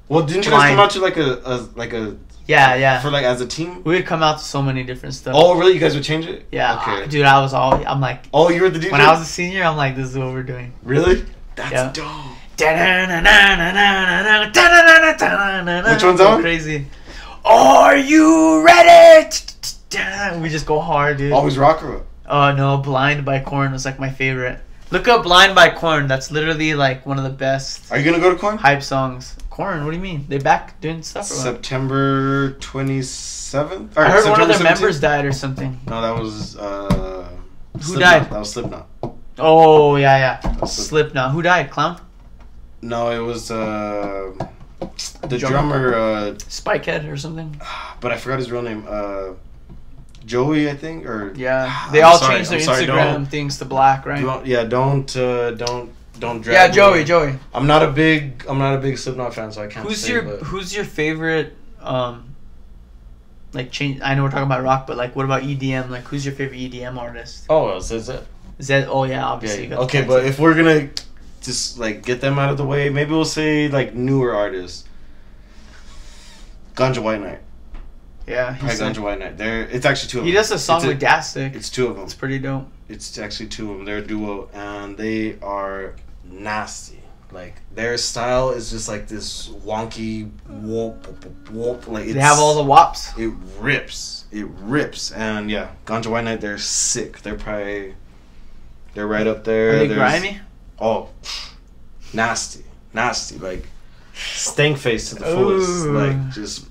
Well, didn't you guys come out to like a Yeah. For like as a team? We would come out to so many different stuff. Oh, really? You guys would change it? Yeah. Okay. Dude, I'm like. Oh, you were the DJ? When I was a senior, I'm like, this is what we're doing. Really? That's dope. Which one's that one? Crazy. Are you ready? We just go hard, dude. Always rock or what? Oh, no. Blind by Korn was like my favorite. Look up Blind by Korn. That's literally like one of the best. Are you gonna go to Korn? Hype songs. Korn, what do you mean? They back doing stuff or what? September 27th? I heard one of their 17th? members died or something. No, that was Who Slipknot. died? That was Slipknot. Oh, yeah. Slipknot. Who died? Clown? No, it was the drummer Spikehead or something. But I forgot his real name. Joey, I think, or yeah, they all changed their Instagram things to black, right? Don't drag. Yeah, Joey. I'm not a big Slipknot fan, so I can't. Who's your favorite? Like change. I know we're talking about rock, but like, what about EDM? Like, who's your favorite EDM artist? Oh, Zed. Zed. Oh yeah, obviously. Yeah. Okay, but if we're gonna just like get them out of the way, maybe we'll say like newer artists. Ganja White Night. Yeah, he's Ganja White Night. It's actually 2 of them. He does a song with Dastic. It's 2 of them. It's pretty dope. It's actually 2 of them. They're a duo, and they are nasty. Like their style is just like this wonky whoop. Like they have all the wops. It rips, and yeah, Ganja White Night. They're sick. They're right up there. Are they grimy? Oh, nasty. Like stank face to the fullest. Like just.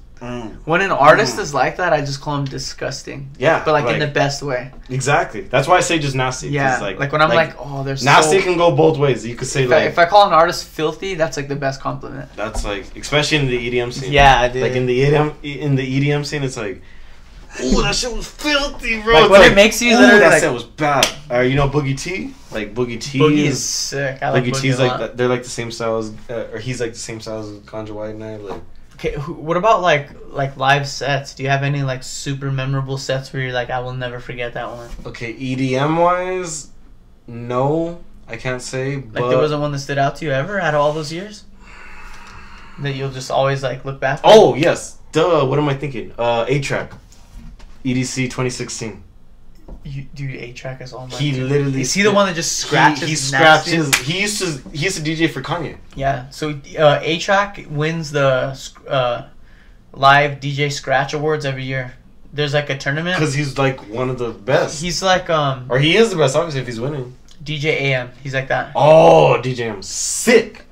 When an artist is like that, I just call him disgusting. Yeah, but like in the best way. Exactly. That's why I say just nasty. Yeah, like when I'm like, oh, there's nasty can go both ways. You could say if I call an artist filthy, that's like the best compliment. That's like, especially in the EDM scene. Yeah, dude. Like in the EDM scene, it's like, oh, that shit was filthy, bro. Like when it makes you literally that shit was bad. You know Boogie T? Like Boogie T. Boogie is sick. I like Boogie T's like they're like the same style as, or he's like the same style as Ganja White Night, like. Okay, what about like live sets? Do you have any like super memorable sets where you're like, I will never forget that one? Okay, EDM wise, no, I can't say. Like there wasn't one that stood out to you ever out of all those years that you'll just always like look back. Oh yes, duh. What am I thinking? A-Track, EDC 2016. Dude, A-Track is all my. He literally. Is he the one that just scratches? He scratches. He used to DJ for Kanye. Yeah. So A-Track wins the live DJ Scratch Awards every year. There's like a tournament. Because he's like one of the best. He's like Or he is the best, obviously, if he's winning. DJ AM. He's like that. Oh, DJ AM, sick.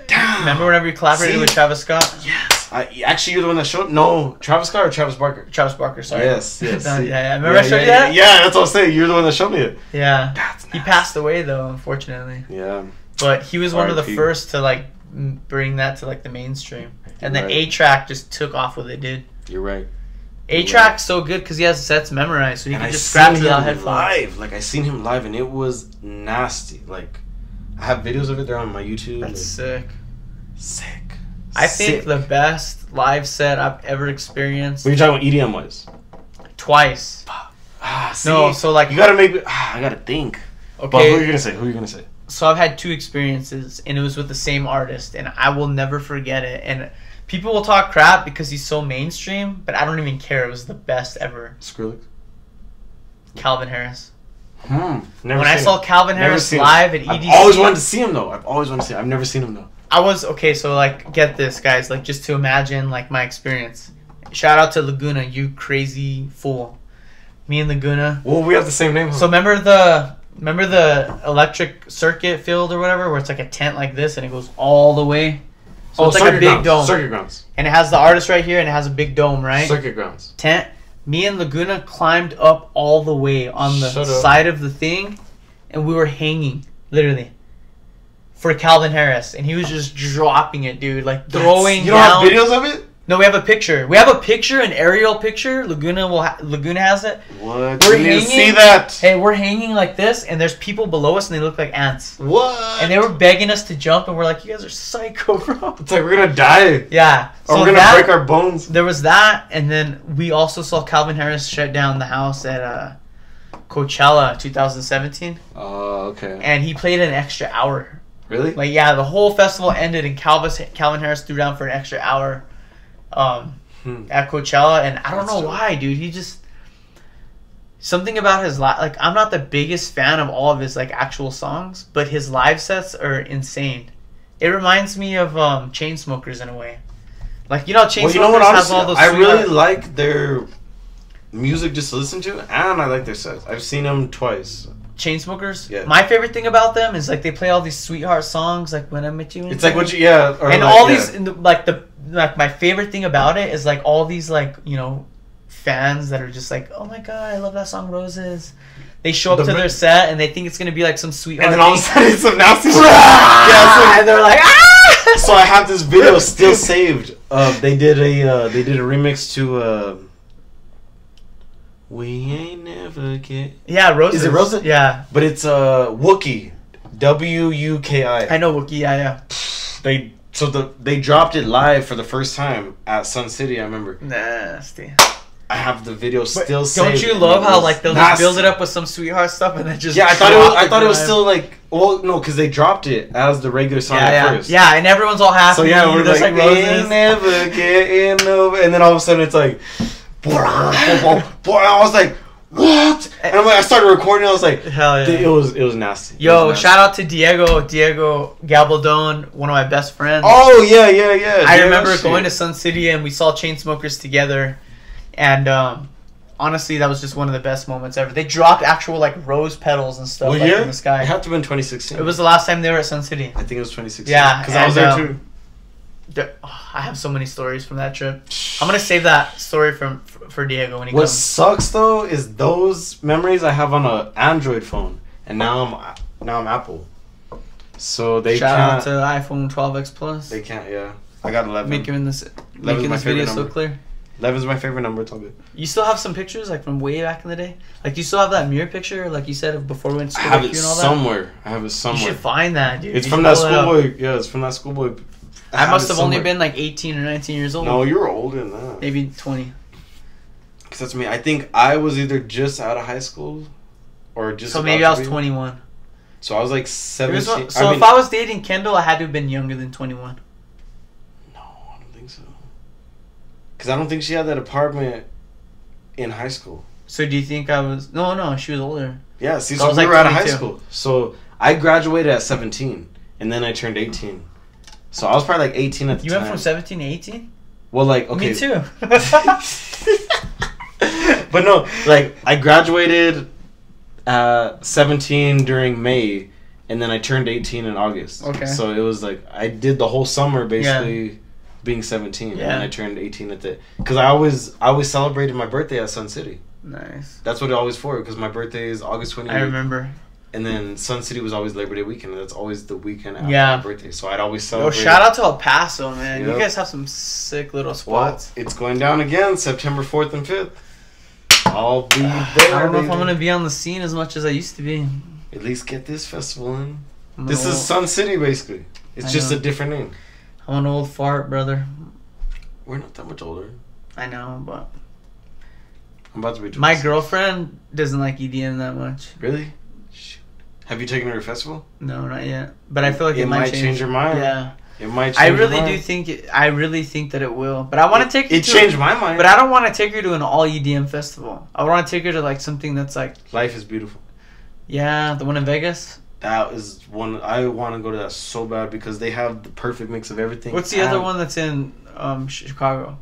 Damn. Remember whenever you collaborated with Travis Scott? Yes. Actually, you're the one that showed. No, Travis Scott or Travis Barker? Travis Barker, sorry. Yes. Yeah. Remember I showed you that? Yeah, that's what I'm saying. You're the one that showed me it. Yeah. That's nice. He passed away though, unfortunately. Yeah. But he was one of the first to like bring that to like the mainstream, and then right. A-Track just took off with it, dude. You're right. A-Track's so good because he has sets memorized, so he can just scratch without headphones. Live, like I seen him live, and it was nasty. Like I have videos of it there on my YouTube. That's sick. Sick. I think the best live set I've ever experienced. What are you talking about EDM wise? Twice. See, no, so like you gotta make. I gotta think. Okay. But who are you gonna say? So I've had 2 experiences, and it was with the same artist, and I will never forget it. And people will talk crap because he's so mainstream, but I don't even care. It was the best ever. Skrillex. Calvin Harris. Never when I saw Calvin Harris live at EDC, I've always wanted to see him though. I've never seen him though. I was okay. So like, get this, guys. Like, just to imagine like my experience. Shout out to Laguna, you crazy fool. Me and Laguna. Well, we have the same name. Huh? So remember the electric circuit field or whatever, where it's like a tent like this and it goes all the way. So it's like a big dome. Circuit grounds. And it has the artist right here, and it has a big dome, right? Circuit grounds. Tent. Me and Laguna climbed up all the way on the side of the thing, and we were hanging, literally. for Calvin Harris, and he was just dropping it, dude, like throwing. You don't down. have videos of it? No, we have a picture. We have a picture, an aerial picture. Laguna has it. What? We need to see that. Hey, we're hanging like this, and there's people below us, and they look like ants. What? And they were begging us to jump, and we're like, you guys are psycho, bro. It's like we're gonna die. Yeah. Or we're gonna break our bones. There was that, and then we also saw Calvin Harris shut down the house at Coachella 2017. Oh, okay. And he played an extra hour. Really? Like, yeah, the whole festival ended, and Calvin Harris threw down for an extra hour at Coachella, and I don't know why, dude. He just... Something about his like, I'm not the biggest fan of all of his like actual songs, but his live sets are insane. It reminds me of Chainsmokers in a way. Like, you know, Chainsmokers has all those. I really like their music just to listen to, and I like their sets. I've seen them twice. Chainsmokers. Yeah. My favorite thing about them is like they play all these sweetheart songs, like When I Met You. It's like what you or and like, all these like my favorite thing about it is like all these like, you know, fans that are just like, oh my god, I love that song Roses. They show up to their set and they think it's gonna be like some sweetheart. And then all of a sudden it's some nasty shit. Yeah, and they're like, ah! So I have this video still saved. They did a remix to We Ain't Never Get. Yeah, Roses. Is it Roses? Yeah. But it's Wookie. Wuki. I know Wookie, yeah. They dropped it live for the first time at Sun City, I remember. Nasty. I have the video still saved. Don't you love how like they'll just build it up with some sweetheart stuff and then just I thought it was still like, well, no, because they dropped it as the regular song at first. Yeah, and everyone's all happy. So yeah, we're like Roses. Roses. Never getting over, and then all of a sudden it's like, I was like, what? And I started recording. I was like, hell yeah, it was nasty. Yo, shout out to Diego Gabaldon, one of my best friends. Oh yeah. I remember going to Sun City and we saw Chainsmokers together, and honestly, that was just one of the best moments ever. They dropped actual like rose petals and stuff in the sky. It had to have been 2016. It was the last time they were at Sun City. I think it was 2016. Yeah, because I was there too. I have so many stories from that trip. I'm gonna save that story for Diego when he comes. What sucks though is those memories I have on an Android phone, and now I'm Apple. So they shout out to iPhone 12X Plus. They can't. Yeah, I got 11. Making this video so clear. 11's my favorite number. It's all good. You still have some pictures like from way back in the day. Like you still have that mirror picture, like you said of before we went to school. I have it somewhere. I have it somewhere. You should find that, dude. It's from that schoolboy. Yeah, it's from that schoolboy. I must have only been like 18 or 19 years old. No, you were older than that. Maybe 20. Because that's me. I think I was either just out of high school or just. So maybe I was 21. So I was like 17. So if I was dating Kendall, I had to have been younger than 21. No, I don't think so. Because I don't think she had that apartment in high school. So do you think I was... No, she was older. Yeah, see, so we were out of high school. So I graduated at 17, and then I turned 18. So I was probably like 18 at the time. You went from 17 to 18? Well, like, okay. Me too. But no, like, I graduated at 17 during May, and then I turned 18 in August. Okay. So it was like, I did the whole summer basically being 17, and then I turned 18 at the... Because I always celebrated my birthday at Sun City. Nice. That's what it always for, because my birthday is August 28th. I remember. And then Sun City was always Labor Day weekend, and that's always the weekend after my birthday. So I'd always celebrate. Yo, shout out to El Paso, man. Yep. You guys have some sick little spots. Well, it's going down again, September 4th and 5th. I'll be there. I don't know if I'm going to be on the scene as much as I used to be. At least get this festival in. This is Sun City, basically. It's just a different name. I'm an old fart, brother. We're not that much older. I know, but... I'm about to be 26. My girlfriend doesn't like EDM that much. Really? Have you taken her to a festival? No, not yet. But I feel like it might change your mind. Yeah. It might change I really think that it will. But I want to take her to... It changed my mind. But I don't want to take her to an all EDM festival. I want to take her to like something that's like... Life is Beautiful. Yeah, the one in Vegas? That is one... I want to go to that so bad because they have the perfect mix of everything. What's the other one that's in Chicago?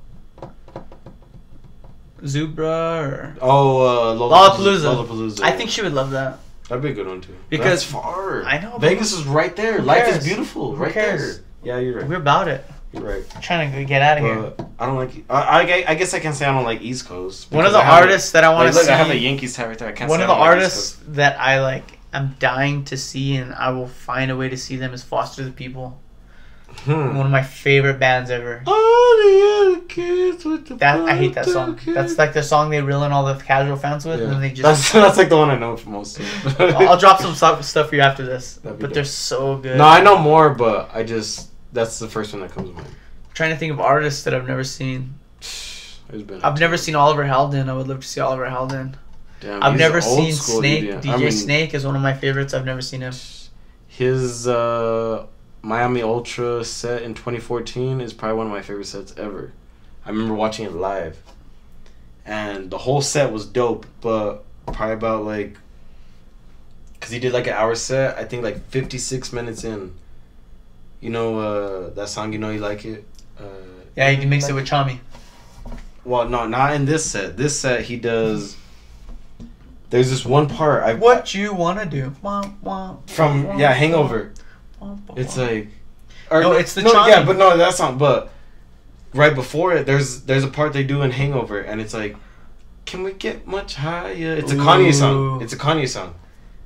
Zubra or... Oh, Lollapalooza. I think she would love that. That'd be a good one too. Because that's far. I know. Vegas is right there. Life is Beautiful. Right there. Yeah, you're right. We're about it. You're right. I'm trying to get out of here. I don't like... I guess I can say I don't like East Coast. One of the artists that I want to see... Look, I have a Yankees tie right there. I can't say one of the artists that I like I'm dying to see, and I will find a way to see them, is Foster the People. One of my favorite bands ever. All the other kids with the I hate that song. That's like the song they reel in all the casual fans with, and then they just. That's like the one I know for most. I'll drop some stuff for you after this, but dope. they're so good. No, I know more, but that's the first one that comes to mind. I'm trying to think of artists that I've never seen. I've never seen Oliver Heldens. I would love to see Oliver Heldens. Damn, I've never seen school Snake. idiot. DJ Snake is one of my favorites. I've never seen him. His Miami Ultra set in 2014 is probably one of my favorite sets ever. I remember watching it live, and the whole set was dope. But probably about like, cause he did like an hour set. I think like 56 minutes in. You know that song. You know you like it. Yeah, he mixed it with Chami. Well, no, not in this set. This set he does. There's this one part. What you wanna do? From Hangover. It's like, no, it's the Chami. Yeah, but no, that song. But right before it, there's a part they do in Hangover, and it's like, can we get much higher? It's a Kanye song. It's a Kanye song.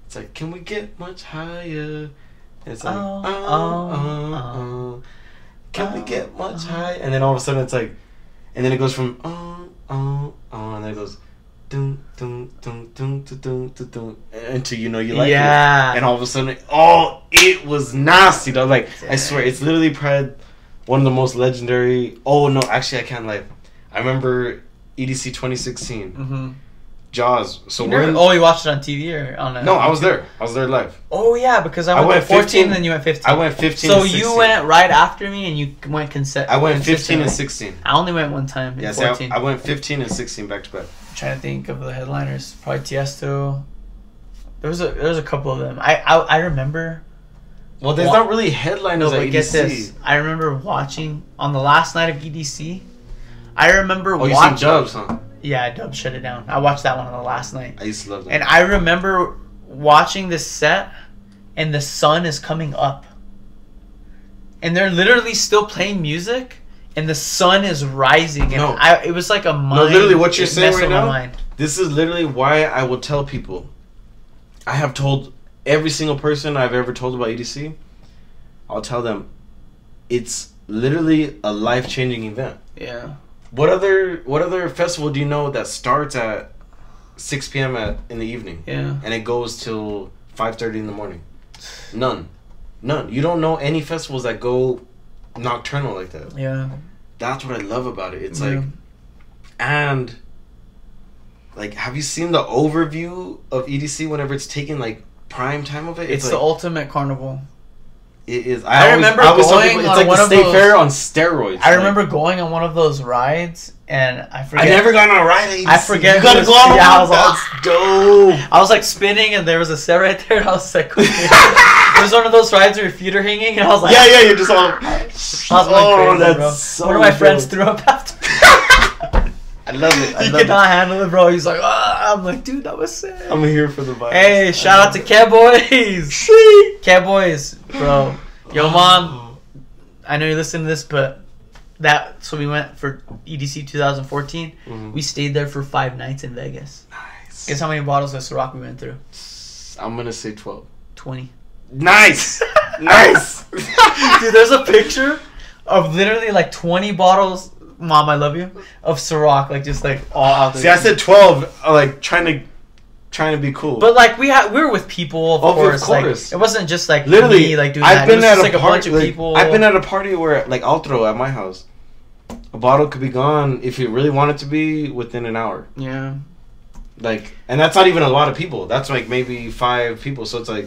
It's like, can we get much higher? It's like, can we get much higher? And then all of a sudden it's like, and then it goes from and then it goes dun dun dun dun dun dun dun dun until you know you like it. And all of a sudden, it was nasty, though. Like, I swear, it's literally probably one of the most legendary. Oh no, actually I can't lie. I remember EDC 2016. Mm-hmm. Jaws. So you watched it on TV or on? No, I was there. I was there live. Oh yeah, because I went 14 and then you went 15. I went 15. So and 16. you went right after me and you went I went 15 and 16. I only went one time. Yeah, 14. I went 15 and 16 back to back. I'm trying to think of the headliners. Probably Tiesto. There was a couple of them. I remember. Well, there's not really headliners at EDC. Get this. I remember watching on the last night of EDC. I remember watching. Oh, you seen Dubs, huh? Yeah, Dub shut it down. I watched that one on the last night. I used to love that. And I remember watching this set, and the sun is coming up. And they're literally still playing music, and the sun is rising. And it was like a mind. No, literally what you're saying right now, this is literally why I will tell people. I have told every single person I've ever told about EDC, I'll tell them, it's literally a life-changing event. Yeah. What other festival do you know that starts at 6 p.m. in the evening? Yeah. And it goes till 5:30 in the morning? None. You don't know any festivals that go nocturnal like that. Yeah. That's what I love about it. It's like, and like, have you seen the overview of EDC whenever it's taking like prime time of it? It's the ultimate carnival. It is. I remember going it's on like one the of State those, Fair on steroids. I remember going on one of those rides, and I forget. I never gone on a ride at EDC. I forget. You gotta go on one. I was That's dope. I was like spinning, and there was a set right there. And I was like, it was one of those rides where your feet are hanging, and I was like, yeah, you're just all. I was like, crazy, bro. So one of my friends threw up after. I love it. He could not handle it, bro. He's like, I'm like, dude, that was sick. I'm here for the vibe. Hey, shout out to Cowboys. Cowboys, bro. Yo, mom, I know you listen to this, but so we went for EDC 2014. Mm-hmm. We stayed there for 5 nights in Vegas. Nice. Guess how many bottles of Ciroc we went through? I'm going to say 12. 20. Nice. Nice. Dude, there's a picture of literally like 20 bottles, Mom, I love you, of Ciroc, like just like all out there. See, I said 12, like trying to be cool. But like we were with people, of course. Like, it wasn't just like literally me, like doing I've that. Been it was at just, a like a bunch of people. I've been at a party where like outro at my house, a bottle could be gone if you really want it to be within an hour. Yeah. Like, and that's not even a lot of people. That's like maybe 5 people. So it's like,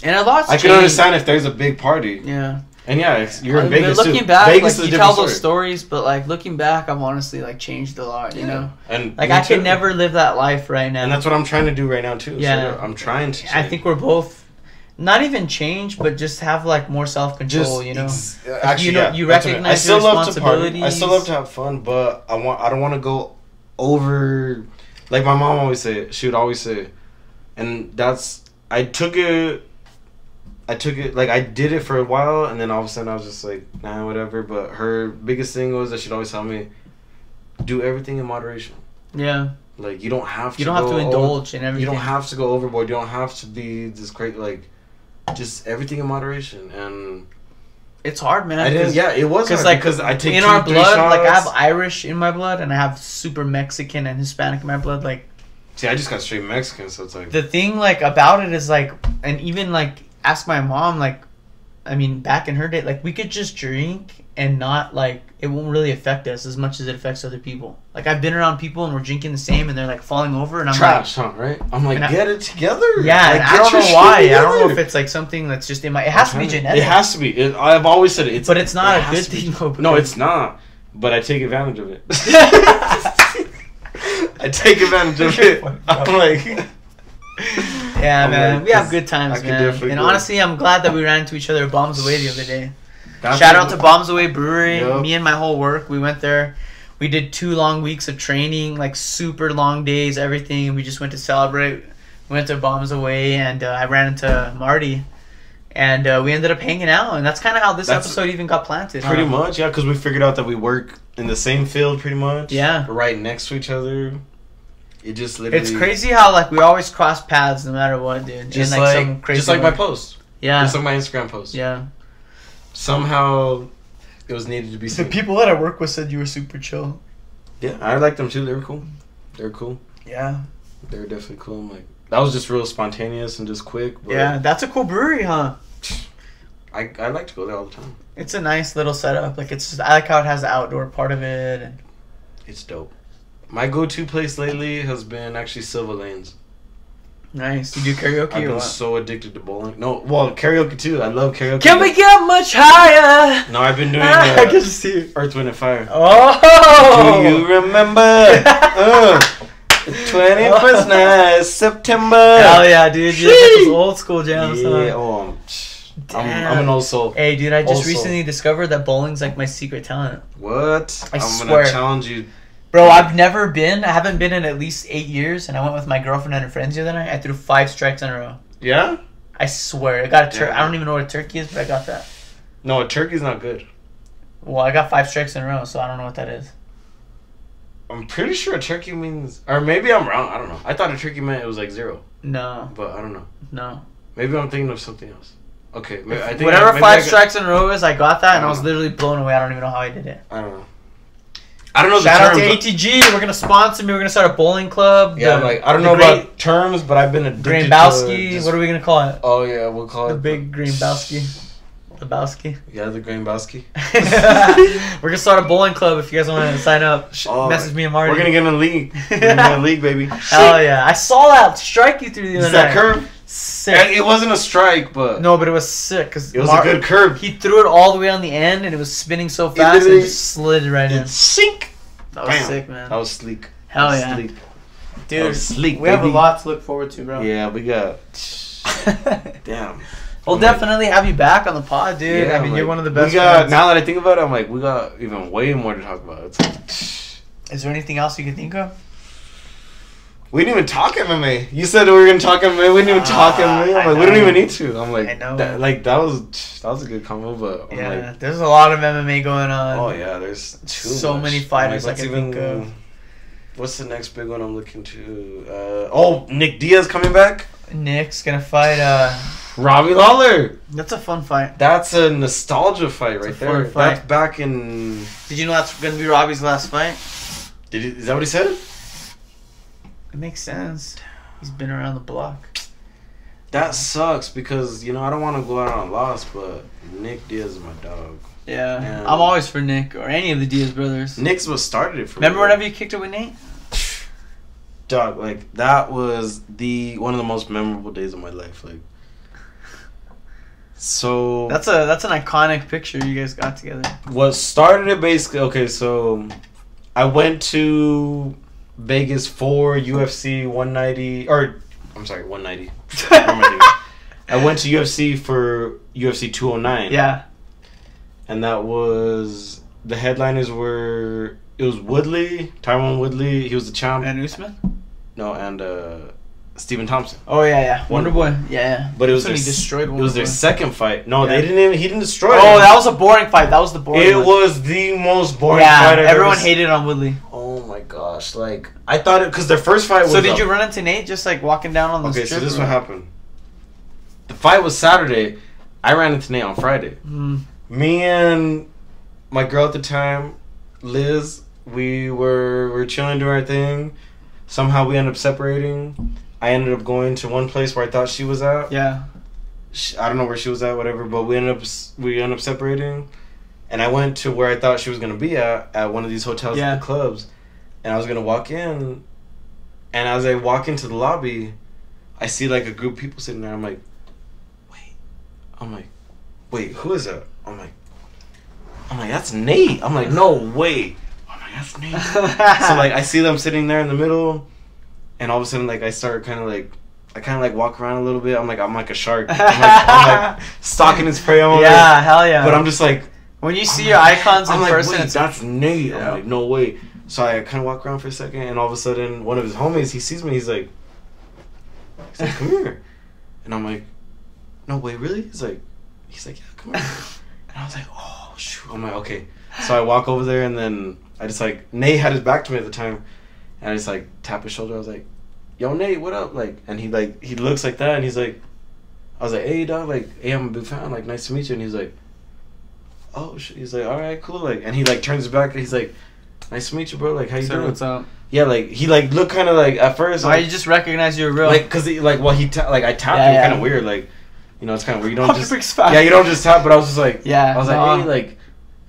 and a lot's I can understand if there's a big party. Yeah. And yeah, you're in Vegas looking too. back, Vegas like, is you a tell different those stories, but like looking back, I've honestly like changed a lot. You know, and like I could never live that life right now. And that's what I'm trying to do right now too. Yeah, so I'm trying to. Change. I think we're both not even change, but just have like more self control. You know, actually, you recognize your responsibilities. I still love to have fun, but I don't want to go over. Like my mom always say, she would always say, and I took it, like I did it for a while, and then all of a sudden I was just like, nah, whatever. But her biggest thing was that she'd always tell me, do everything in moderation. Yeah. Like, you don't have to. You don't have to indulge in everything. You don't have to go overboard. You don't have to be this great. Like, just everything in moderation. And it's hard, man. I didn't. Yeah, it was hard like, because I take in 2, our 3 blood. shots. Like, I have Irish in my blood, and I have super Mexican and Hispanic in my blood. Like, see, I just got straight Mexican, so it's like the thing like about it is like, and even like ask my mom. Like, I mean, back in her day, like we could just drink and not like it won't really affect us as much as it affects other people. Like I've been around people and we're drinking the same and they're like falling over and I'm trash, like, huh, right? I'm like, get it together. Yeah, like, and I don't know why. Together. I don't know if it's like something that's just in my. It has to be genetic. It has to be. I've always said it. But it's not a good thing. No, it's not. But I take advantage of it. I take advantage of it. I'm like, yeah, man, like, we have good times, man. And honestly, I'm glad that we ran into each other at Bombs Away the other day. Shout out to Bombs Away Brewery. Yep. Me and my whole work, we went there. We did 2 long weeks of training, like super long days, everything. We just went to celebrate. We went to Bombs Away, and I ran into Marty. And we ended up hanging out, and that's kind of how this episode even got planted. Pretty much, yeah, because we figured out that we work in the same field, pretty much. Yeah. We're right next to each other. It just literally... It's crazy how, like, we always cross paths no matter what, dude. Just in, like some crazy just like my post. Yeah. Just like my Instagram post. Yeah. Somehow, it was needed to be seen. The people that I work with said you were super chill. Yeah, I liked them too. They were cool. They were cool. Yeah. They were definitely cool. I'm like, that was just real spontaneous and just quick. But yeah, that's a cool brewery, huh? I like to go there all the time. It's a nice little setup. Like it's just, I like how it has the outdoor part of it. And it's dope. My go-to place lately has been actually Silver Lanes. Nice. You do karaoke I've or been what? so addicted to bowling. No, well, karaoke too. I love karaoke. Can we get much higher? No, I've been doing I can just see it. Earth, Wind, and Fire. Oh! Do you remember? 21st night, September. Hell yeah, dude. You got those old school jams. Yeah, Huh? I'm an old soul. Hey, dude, I just Old recently discovered that bowling's like my secret talent. What? I I'm swear. gonna challenge you. Bro, I haven't been in at least 8 years, and I went with my girlfriend and her friends the other night. I threw 5 strikes in a row. Yeah? I swear. I got a Yeah. I don't even know what a turkey is, but I got that. No, a turkey's not good. Well, I got 5 strikes in a row, so I don't know what that is. I'm pretty sure a turkey means... Or maybe I'm wrong. I don't know. I thought a turkey meant it was like 0. No. But I don't know. No. Maybe I'm thinking of something else. Okay. I think Whatever maybe 5 strikes in a row is, I got that, and I was literally blown away. I don't even know how I did it. I don't know. I don't know Shout out the to terms. ATG. We're going to sponsor me. We're going to start a bowling club. Yeah, like, I don't know about terms, but I've been addicted Greenbowski. to... What are we going to call it? Oh, yeah, we'll call it... The big Greenbowski. Lebowski. Yeah, the Greenbowski. We're gonna start a bowling club if you guys want to sign up. Message me and Marty. We're gonna get in a league. We're gonna get in a league, baby. Hell yeah! I saw that strike you through the other night. That curve? Sick. It wasn't a strike, but no, but it was sick because it was a good curve. He threw it all the way on the end, and it was spinning so fast, and it just slid right in. Sink. That was sick, man. That was sleek. Hell yeah, sleek. dude. Sleek. We have a lot to look forward to, bro. Yeah, we got. Damn. We'll definitely have you back on the pod, dude. Yeah, I mean, you're one of the best. Now that I think about it, I'm like, we got even way more to talk about. It's like, is there anything else you can think of? We didn't even talk MMA. You said we were gonna talk MMA. We didn't even talk MMA. I'm like, we don't even need to. I'm like, I know. That was a good combo, but I'm like, there's a lot of MMA going on. Oh yeah, there's so many fighters I can think of. What's the next big one I'm looking to? Nick Diaz coming back. Nick's gonna fight Robbie Lawler. That's a fun fight. That's a nostalgia fight right there. Fight. That's back in... Did you know that's gonna be Robbie's last fight? Is that what he said? It makes sense. He's been around the block. That sucks because, I don't want to go out on a loss, but Nick Diaz is my dog. Yeah. And I'm always for Nick or any of the Diaz brothers. Nick's what started it for me. Remember whenever you kicked it with Nate? Dog, like, that was one of the most memorable days of my life. Like, so... That's an iconic picture you guys got together. What started it basically... Okay, so I went to Vegas for UFC 190... Or, I'm sorry, 190. I went to UFC for UFC 209. Yeah. And that was... The headliners were... It was Woodley, Tyron Woodley. He was the champ. And Usman? No, and Stephen Thompson. Oh yeah. Wonder Boy. Yeah. But it was he destroyed Wonder It was their Boy. Second fight. No, they didn't even. He didn't destroy. Oh, that was a boring fight. That was the boring. It was the most boring fight. I've everyone hated on Woodley. Oh my gosh, like I thought it because their first fight was. So did you run into Nate just like walking down on the strip? Okay, so this is what happened. The fight was Saturday. I ran into Nate on Friday. Me and my girl at the time, Liz, we were chilling doing our thing. Somehow we ended up separating. I ended up going to one place where I thought she was at. Yeah. I don't know where she was at, whatever. But we ended up separating, and I went to where I thought she was gonna be at one of these hotels at the clubs, and I was gonna walk in, and as I walk into the lobby, I see like a group of people sitting there. I'm like, wait, who is that? I'm like, that's Nate. I'm like, no way. I'm like, that's Nate. So like I see them sitting there in the middle, and all of a sudden like I start kind of like walk around a little bit. I'm like a shark. I'm like stalking his prey. Yeah, hell yeah. But I'm just like, when you see your icons in person, wait, that's Nate. Yeah. I'm like, no way. So I kind of walk around for a second, and all of a sudden one of his homies, he sees me. He's like, come here. And I'm like, no way, really? He's like, yeah, come here. And I was like, oh shoot. I'm like, okay. So I walk over there, and then I just like, Nate had his back to me at the time, and I just like tap his shoulder. I was like, yo Nate, what up? Like, and he looks like that, and he's like, I was like, hey dog, like, hey, I'm a big fan, like, nice to meet you. And he's like, oh shit. He's like, all right, cool. Like, and he like turns his back, and he's like, nice to meet you, bro. Like, how you doing? What's up? Yeah, like he like looked kind of like at first. Why you just recognize you're real? Like, cause he like I tapped him kind of weird. Like, you know, it's kind of weird. You don't just you don't just tap. But I was just like, I was like,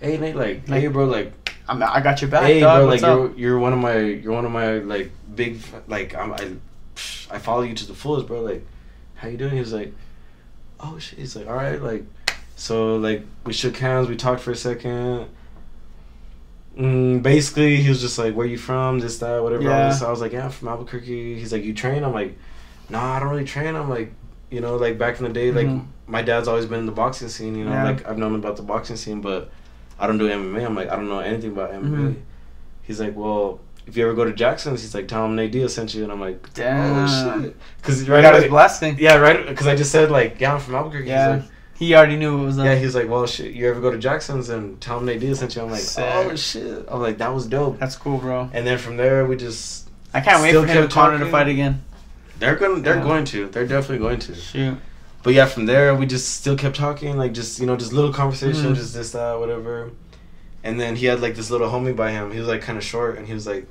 hey Nate, like, hey bro, like, I got your back. Hey dog. bro, what's like up? you're one of my like big like I follow you to the fullest, bro. Like, how you doing? He was like, oh shit. He's like, all right, like, so like we shook hands, we talked for a second. Basically, he was just like, where you from? This, that, whatever. Yeah. I was like, yeah, I'm from Albuquerque. He's like, you train? I'm like, nah, I don't really train. I'm like, you know, like back in the day, like my dad's always been in the boxing scene. You know, like I've known about the boxing scene, but I don't do MMA. I'm like, I don't know anything about MMA. He's like, well, if you ever go to Jackson's, he's like, tell him Nate Diaz sent you. And I'm like, damn. Oh shit. Because right got his blessing. Yeah, right. Because I just said like, yeah, I'm from Albuquerque. Yeah. He's like, he already knew it was up. Yeah, he was like, well, shit, you ever go to Jackson's and tell him Nate Diaz sent you? I'm like, oh shit. I'm like, that was dope. That's cool, bro. And then from there, we just. I can't wait for him and Connor to fight again. They're going to. They're definitely going to. Shoot. But yeah, from there, we just still kept talking, like just, you know, just little conversation, just this, that, whatever. And then he had like this little homie by him. He was like kind of short, and he was like,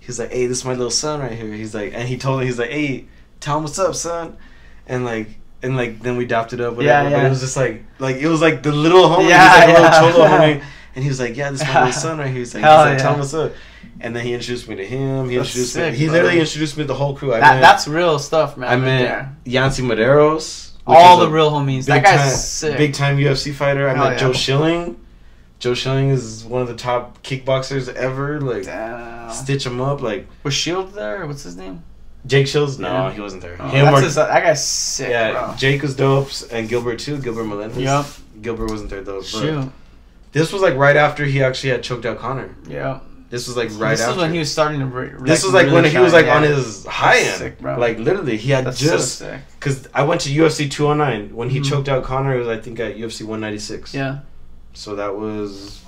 hey, this is my little son right here. He's like, and he told him, he's like, hey, tell him what's up, son. And then we dapped it up, whatever. But it was just like it was like the little homie, he was like a little cholo homie. And he was like, yeah, this is my little son right here. He's like, tell him what's up. And then he introduced me to him. He literally introduced me to the whole crew. That's real stuff, man. I met Yancy Maderos. All the real homies. That guy's sick. Big time UFC fighter. I met Joe Schilling. Joe Schilling is one of the top kickboxers ever. Like, stitch him up. Like, was Shield there? Or what's his name? Jake Shields? No, he wasn't there. That guy's sick. Yeah, bro. Jake was dope, and Gilbert too. Gilbert Melendez. Yep. Gilbert wasn't there though. But shoot. This was like right after he actually had choked out Connor. Yeah. This was like right after. This was when he was starting to. This was like really when he was like on his high end. Sick, bro. Like literally, he had just. Because I went to UFC 209 when he choked out Connor. It was I think at UFC 196. Yeah. So that was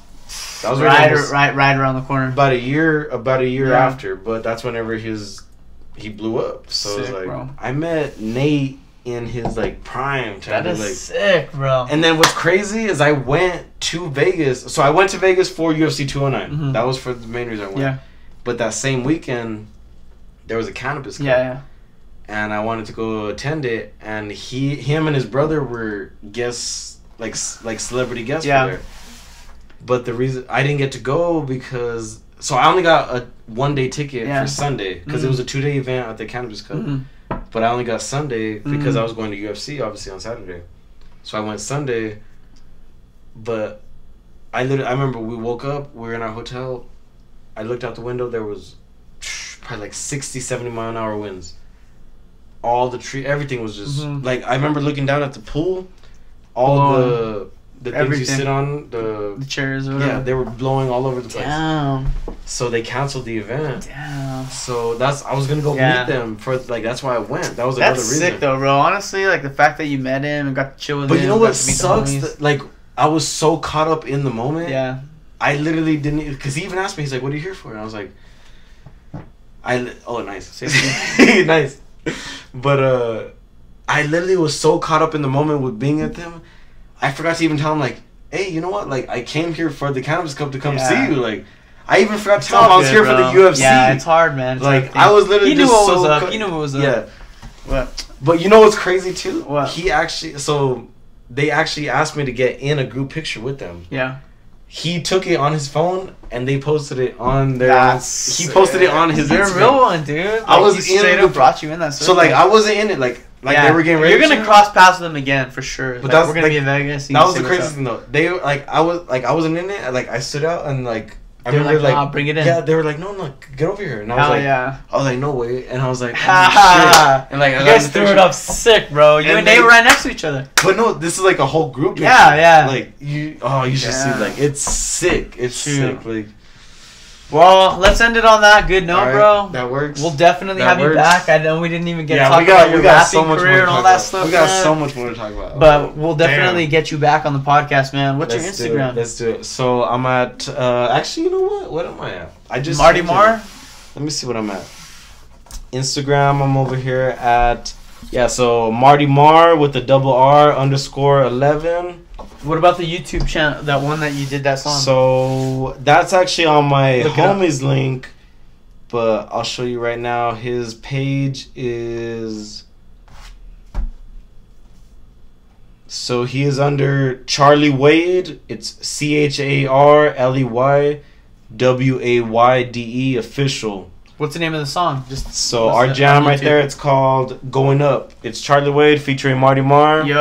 right around the corner. About a year after, but that's whenever he blew up. So sick, it was like bro. I met Nate in his like prime. That is like, sick, bro. And then what's crazy is I went to Vegas. So I went to Vegas for UFC 209. That was for the main reason I went. Yeah. But that same weekend, there was a cannabis cup. Yeah. And I wanted to go attend it, and him and his brother were guests, like celebrity guests for there. But the reason I didn't get to go because I only got a 1-day ticket for Sunday because it was a 2-day event at the Cannabis Cup. But I only got Sunday because I was going to UFC obviously on Saturday. So I went Sunday. But I remember we woke up, we were in our hotel. I looked out the window, there was probably like 60, 70 mile an hour winds. All the everything was just like I remember looking down at the pool, all the things you sit on, the chairs or whatever. Yeah, they were blowing all over the place. Damn. So they canceled the event. Damn. So I was gonna go meet them for like that's why I went. That was another reason. That's sick though, bro. Honestly, like the fact that you met him and got to chill with him. But you know what sucks? Like I was so caught up in the moment. Yeah. I literally didn't because he even asked me. He's like, "What are you here for?" And I was like, Nice. Nice. But I literally was so caught up in the moment with being with him, I forgot to even tell him, like, hey, you know what? Like, I came here for the Cannabis Cup to come see you. Like, I even forgot to tell him I was here for the UFC. Yeah, it's hard, man. Like, I was literally he knew just what so was up. He knew what was up. Yeah. What? But you know what's crazy, too? What? They actually asked me to get in a group picture with them. Yeah. He took it on his phone and they posted it on their. He posted it on his. You're Instagram. a real one, dude. Like, I was he straight up brought you in that. So like I wasn't in it. Like they were getting ready. You're gonna cross paths with them again for sure. But we're gonna be in Vegas. That was the craziest thing though. They were like I wasn't in it. Like I stood out and like. I remember like, I'll bring it in. Yeah, they were like, no, get over here. And I was like, no way. And I was like, oh, shit. And like, you guys threw it up sick, bro. You and they were right next to each other. But no, this is like a whole group picture. Yeah. Like you should see. Like it's sick. It's sick. Like, well, let's end it on that good note, bro. That works. We'll definitely have you back. I know we didn't even get to talk about your so rapping career and all that stuff. We got so much more to talk about. But we'll definitely get you back on the podcast, man. What's your Instagram? Let's do it. So I'm at. Actually, you know what? What am I at? I just Marty Mar. Let me see what I'm at. Instagram. I'm over here at. Yeah. So Marty Mar with the double R _11. What about the YouTube channel? That one that you did that song? So that's actually on my homie's link, but I'll show you right now. His page is. So he is under Charlie Wade. It's CharleyWayde official. What's the name of the song? So our jam right there, it's called Going Up. It's Charlie Wade featuring Marty Mar. Yo!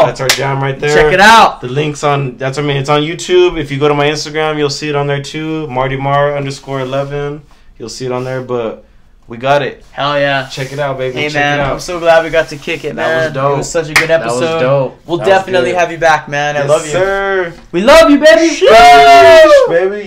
That's our jam right there. Check it out. The link's on, it's on YouTube. If you go to my Instagram, you'll see it on there too. Marty Mar _11. You'll see it on there, but we got it. Hell yeah. Check it out, baby. Hey, check man, it out. I'm so glad we got to kick it, man. That was dope. It was such a good episode. That was dope. We'll definitely have you back, man. I love you. Yes, sir. We love you, baby. Sheesh, baby.